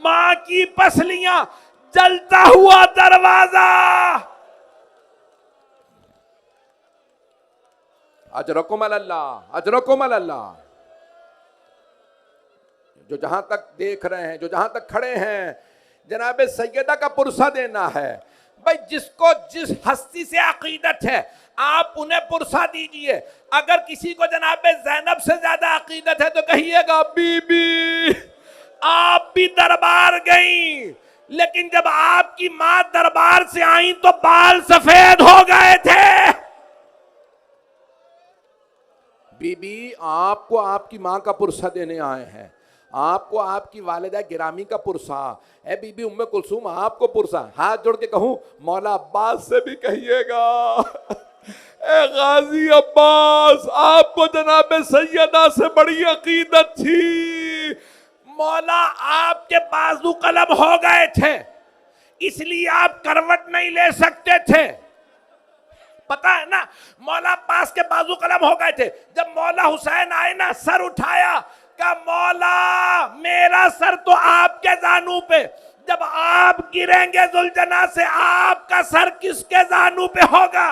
मां की पसलियां जलता हुआ दरवाजा। अजरकुम अल्लाह, अजरकुम अल्लाह। जो जहां तक देख रहे हैं, जो जहां तक खड़े हैं, जनाबे सैयदा का पुरसा देना है। भाई जिसको जिस हस्ती से अकीदत है आप उन्हें पुरसा दीजिए। अगर किसी को जनाबे ज़ैनब से ज्यादा अकीदत है तो कहिएगा बीबी आप भी दरबार गई, लेकिन जब आपकी मां दरबार से आई तो बाल सफेद हो गए थे। बीबी आपको आपकी मां का पुरसा देने आए हैं, आपको आपकी वालिदा गिरामी का पुरसा। ए बीबी उम्मे कुलसूम आपको पुरसा। हाथ जोड़ के कहूं मौला अब्बास से भी कहिएगा, ए गाजी अब्बास आपको जनाबे सैयदा से बड़ी अकीदत थी, मौला आपके बाजू कलम हो गए थे इसलिए आप करवट नहीं ले सकते थे। पता है ना, मौला अब्बास के बाजू कलम हो गए थे। जब मौला हुसैन आए ना, सर उठाया, का मौला मेरा सर तो आपके जानू पे, जब आप गिरेंगे जुलजना से आपका सर किसके जानू पे होगा?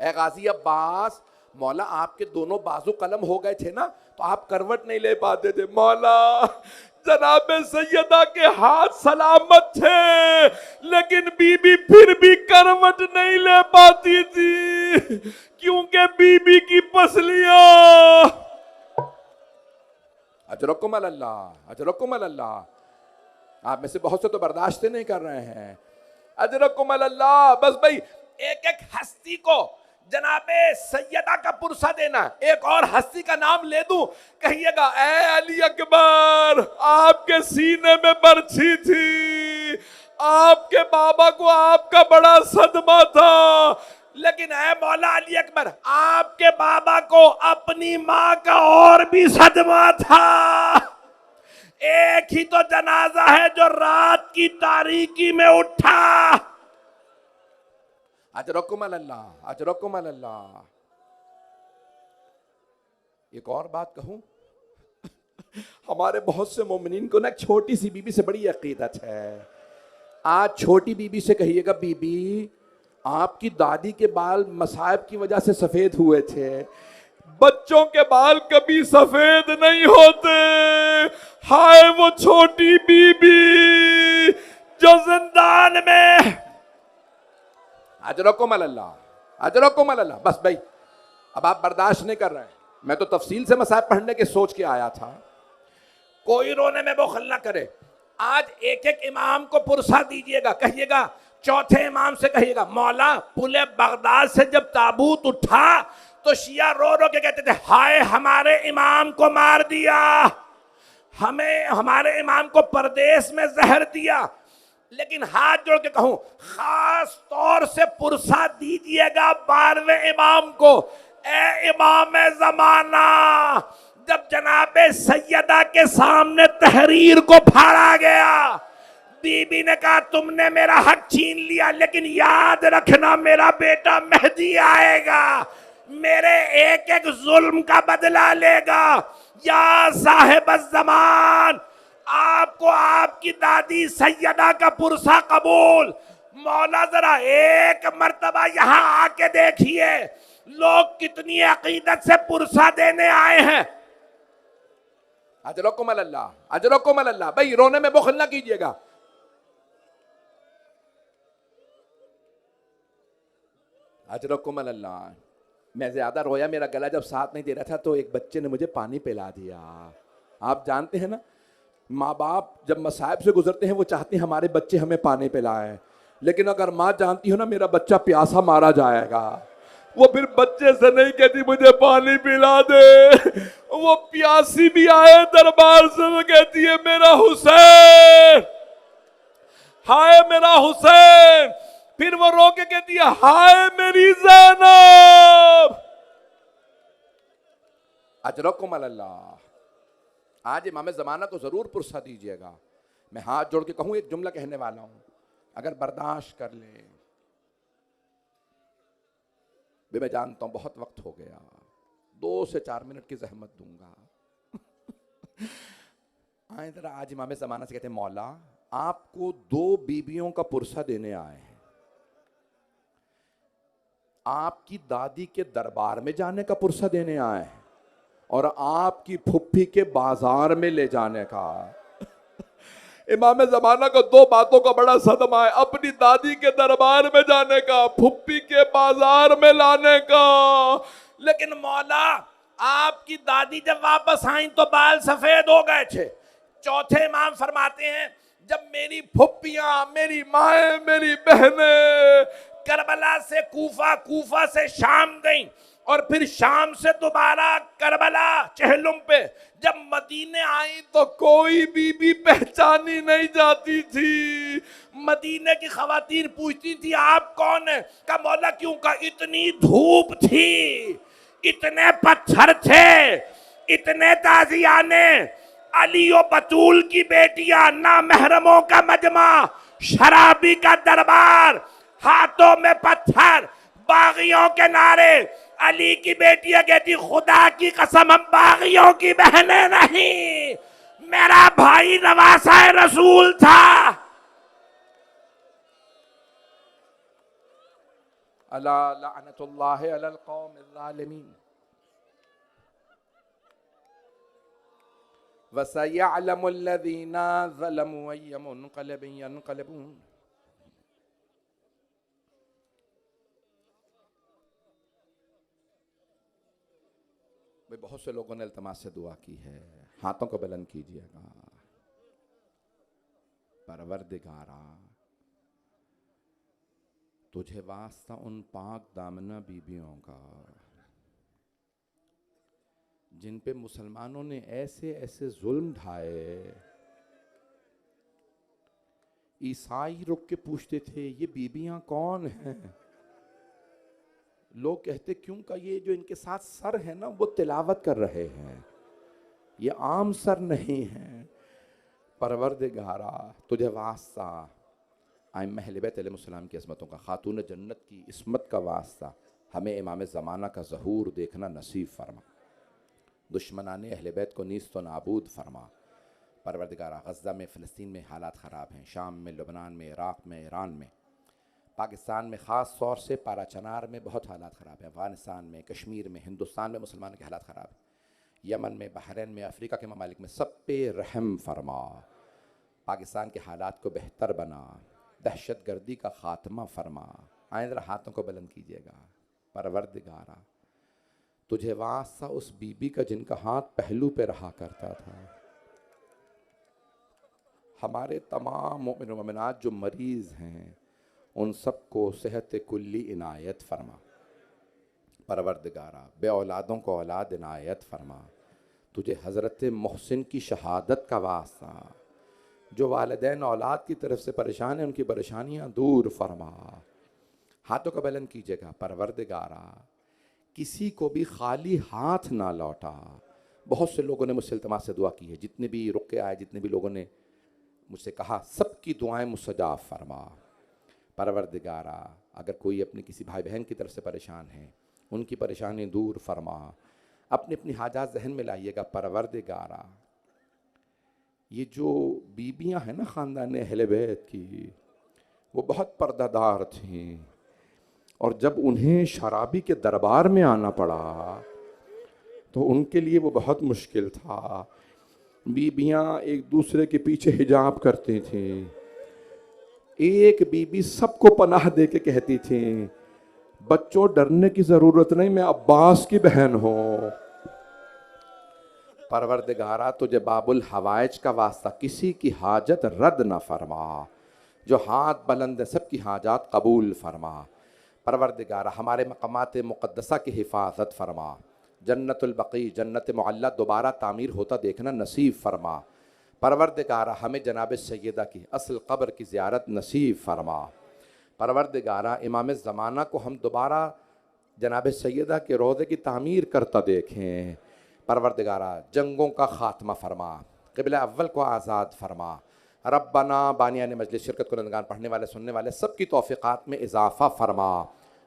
ए गाजी अब्बास, मौला आपके दोनों बाजू कलम हो गए थे ना, तो आप करवट नहीं ले पाते थे। मौला जनाबे सैयदा के हाथ सलामत थे, लेकिन बीबी फिर भी करवट नहीं ले पाती थी, क्योंकि बीबी की पसलियां। अजरकुम अल्लाह, अजरकुम अल्लाह। आप में से बहुत से तो बर्दाश्त नहीं कर रहे हैं। अजरकुम अल्लाह। बस भाई एक एक हस्ती को जनाबे सैयदा का पुरसा देना। एक और हस्ती का नाम ले दूं, कहिएगा ए अली अकबर आपके सीने में बरछी थी, आपके बाबा को आपका बड़ा सदमा था, लेकिन ए मौला अली अकबर आपके बाबा को अपनी मां का और भी सदमा था। एक ही तो जनाजा है जो रात की तारीकी में उठा। अजरकुम अल्लाह, अजरकुम अल्लाह। एक और बात कहूं, हमारे बहुत से मोमिनीन को ना एक छोटी सी बीबी से बड़ी अकीदत है। आज छोटी बीबी से कहिएगा बीबी आपकी दादी के बाल मसाइब की वजह से सफेद हुए थे, बच्चों के बाल कभी सफेद नहीं होते। हाय वो छोटी बीबी जो जिंदान में। अजरकुम अल्लाह, अजरकुम अल्लाह। बस भाई अब आप बर्दाश्त नहीं कर रहे हैं। मैं तो तफसील से मसाइब पढ़ने के सोच के आया था, कोई रोने में बखल ना करे। आज एक एक इमाम को पुरसा दीजिएगा, कहिएगा चौथे इमाम से कहिएगा मौला पुले बगदाद से जब ताबूत उठा तो शिया रो रो के कहते थे हाय हमारे इमाम को मार दिया, हमें हमारे इमाम को परदेश में जहर दिया। लेकिन हाथ जोड़ के कहूं खास तौर से पुरसा दीजिएगा 12वें इमाम को, ए इमाम जमाना जब जनाबे सैयदा के सामने तहरीर को फाड़ा गया, बीबी ने कहा तुमने मेरा हक छीन लिया, लेकिन याद रखना मेरा बेटा मेहदी आएगा, मेरे एक एक जुल्म का बदला लेगा। या साहिब ज़मान आपको आपकी दादी सैयदा का पुरसा कबूल। मौला जरा एक मर्तबा यहां आके देखिए लोग कितनी अकीदत से पुरसा देने आए हैं। अजरकुम अल्लाह, अजरकुम अल्लाह। भाई रोने में बुखल ना कीजिएगा। अजरकुम अल्लाह। मैं ज्यादा रोया, मेरा गला जब साथ नहीं दे रहा था तो एक बच्चे ने मुझे पानी पिला दिया। आप जानते हैं ना, माँ बाप जब मसाइब से गुजरते हैं वो चाहते हैं हमारे बच्चे हमें पानी पिलाएं। लेकिन अगर माँ जानती हो ना मेरा बच्चा प्यासा मारा जाएगा, वो फिर बच्चे से नहीं कहती मुझे पानी पिला दे, वो प्यासी भी आए दरबार से वो कहती है मेरा हुसैन, हाय मेरा हुसैन। फिर वो रो के कहती है हाय मेरी ज़ैनब। अजरकुम अल्लाह। आज इमाम ज़माना को जरूर पुरसा दीजिएगा। मैं हाथ जोड़ के कहूं, एक जुमला कहने वाला हूं, अगर बर्दाश्त कर ले। मैं जानता हूं बहुत वक्त हो गया, 2 से 4 मिनट की जहमत दूंगा। आए जरा, आज इमाम ज़माना से कहते हैं मौला आपको 2 बीबियों का पुरसा देने आए हैं, आपकी दादी के दरबार में जाने का पुरसा देने आए हैं और आपकी फुफ्फी के बाजार में ले जाने का। इमाम ज़माना को 2 बातों का बड़ा सदमा है, अपनी दादी के दरबार में जाने का, फुफ्फी के बाजार में लाने का। लेकिन मौला आपकी दादी जब वापस आई तो बाल सफेद हो गए थे। चौथे इमाम फरमाते हैं जब मेरी फुफ्फियां, मेरी माएँ, मेरी बहनें करबला से कूफा, कूफा से शाम गईं और फिर शाम से दोबारा करबला चहलुम पे जब मदीने आई तो कोई बीबी पहचानी नहीं जाती थी। मदीने की खवातीन पूछती थी आप कौन है? का मौला क्यों? का इतनी धूप थी, इतने पत्थर थे, इतने ताजियाने, अली और बतूल की बेटियां, ना महरमों का मजमा, शराबी का दरबार, हाथों में पत्थर, बागियों के नारे। अली की बेटियां कहती खुदा की कसम हम बागियों की बहनें नहीं, मेरा भाई नवासा रसूल था। अला लअनतुल्लाहि अलल कौमिज़ ज़ालिमीन वसयअलमुल लज़ीना ज़लमू अय्य मुनक़लिबिन यनक़लिबून। भाई बहुत से लोगों ने इल्तमास से दुआ की है, हाथों को बुलंद कीजिएगा। परवरदिगारा तुझे वास्ता उन पाक दामना बीबियों का जिन पे मुसलमानों ने ऐसे ऐसे जुल्म ढाए। ईसाई रुक के पूछते थे ये बीबियां कौन हैं? लोग कहते क्यों? का ये जो इनके साथ सर है ना वो तिलावत कर रहे हैं, ये आम सर नहीं है। परवरदिगारा तुझे वास्ता आइम्मा अहले बैत अलैहिस्सलाम की अज़मतों का, खातून जन्नत की इस्मत का वास्ता हमें इमाम ज़माना का ज़हूर देखना नसीब फरमा। दुश्मनाने अहले बैत को नीस्त व नाबूद फरमा। परवरदिगारा गज़ा में, फ़लस्तीन में हालात ख़राब हैं, शाम में, लबनान में, इराक़ में, ईरान में, पाकिस्तान में ख़ास तौर से पाराचनार में बहुत हालात ख़राब हैं, अफ़गानिस्तान में, कश्मीर में, हिंदुस्तान में मुसलमानों के हालात ख़राब हैं, यमन में, बहरीन में, अफ्रीका के ममालिक में, सब पे रहम फरमा। पाकिस्तान के हालात को बेहतर बना, दहशत गर्दी का ख़ात्मा फरमा। आए ज़रा हाथों को बुलंद कीजिएगा। परवरदिगारा तुझे वास्ता उस बीबी का जिनका हाथ पहलू पे रहा करता था। हमारे तमाम मोमिन व मोमिनात जो मरीज़ हैं उन सबको सेहत कुल्ली इनायत फरमा। परवरदिगारा बे औलादों को औलाद इनायत फरमा। तुझे हज़रत मोहसिन की शहादत का वास्ता, जो वालिदैन औलाद की तरफ से परेशान हैं उनकी परेशानियाँ दूर फरमा। हाथों का बुलंद कीजिएगा। परवरदिगारा किसी को भी खाली हाथ ना लौटा। बहुत से लोगों ने मुझसे इल्तिमास से दुआ की है, जितने भी रुक के आए, जितने भी लोगों ने मुझसे कहा, सबकी दुआएं मुस्तजाब फरमा। परवरदिगारा अगर कोई अपने किसी भाई बहन की तरफ से परेशान है उनकी परेशानी दूर फरमा। अपनी अपनी हाजात जहन में लाइएगा। परवरदिगारा ये जो बीबियां हैं ना ख़ानदान अहले बैत की, वो बहुत पर्दादार थीं और जब उन्हें शराबी के दरबार में आना पड़ा तो उनके लिए वो बहुत मुश्किल था। बीबियां एक दूसरे के पीछे हिजाब करती थीं। एक बीबी सबको पनाह दे के कहती थी, बच्चों डरने की ज़रूरत नहीं, मैं अब्बास की बहन हूँ। परवरदिगारा तुझे बाबुल हवाइज का वास्ता किसी की हाजत रद्द न फरमा। जो हाथ बुलंद है सबकी हाजात कबूल फरमा। परवरदिगार हमारे मकामात मुक़द्दसा की हिफाजत फरमा। जन्नतुल बक़ी जन्नत मुअल्ला दोबारा तामीर होता देखना नसीब फरमा। परवरदिगार हमें जनाब सैयदा की असल क़ब्र की ज़ियारत नसीब फरमा। परवरदिगार इमाम ज़माना को हम दोबारा जनाब सैयदा के रोज़े की तामीर करता देखें। परवरदिगार जंगों का ख़ात्मा फरमा। क़िबला अव्वल को आज़ाद फरमा। रब्बना बानियान मजलिस शिरकत कुनंदगान पढ़ने वाले सुनने वाले सबकी तौफ़ीक़ात में इजाफ़ा फरमा।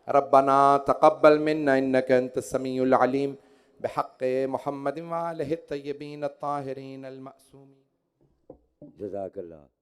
रब्बना तक़ब्बल मिन्ना इन्नका अंतस समीउल अलीम बिहक़्क़ि मुहम्मदिन व आलिहि तय्यबीन अत्ताहिरीन अल मासूमीन। जज़ाकल्लाह।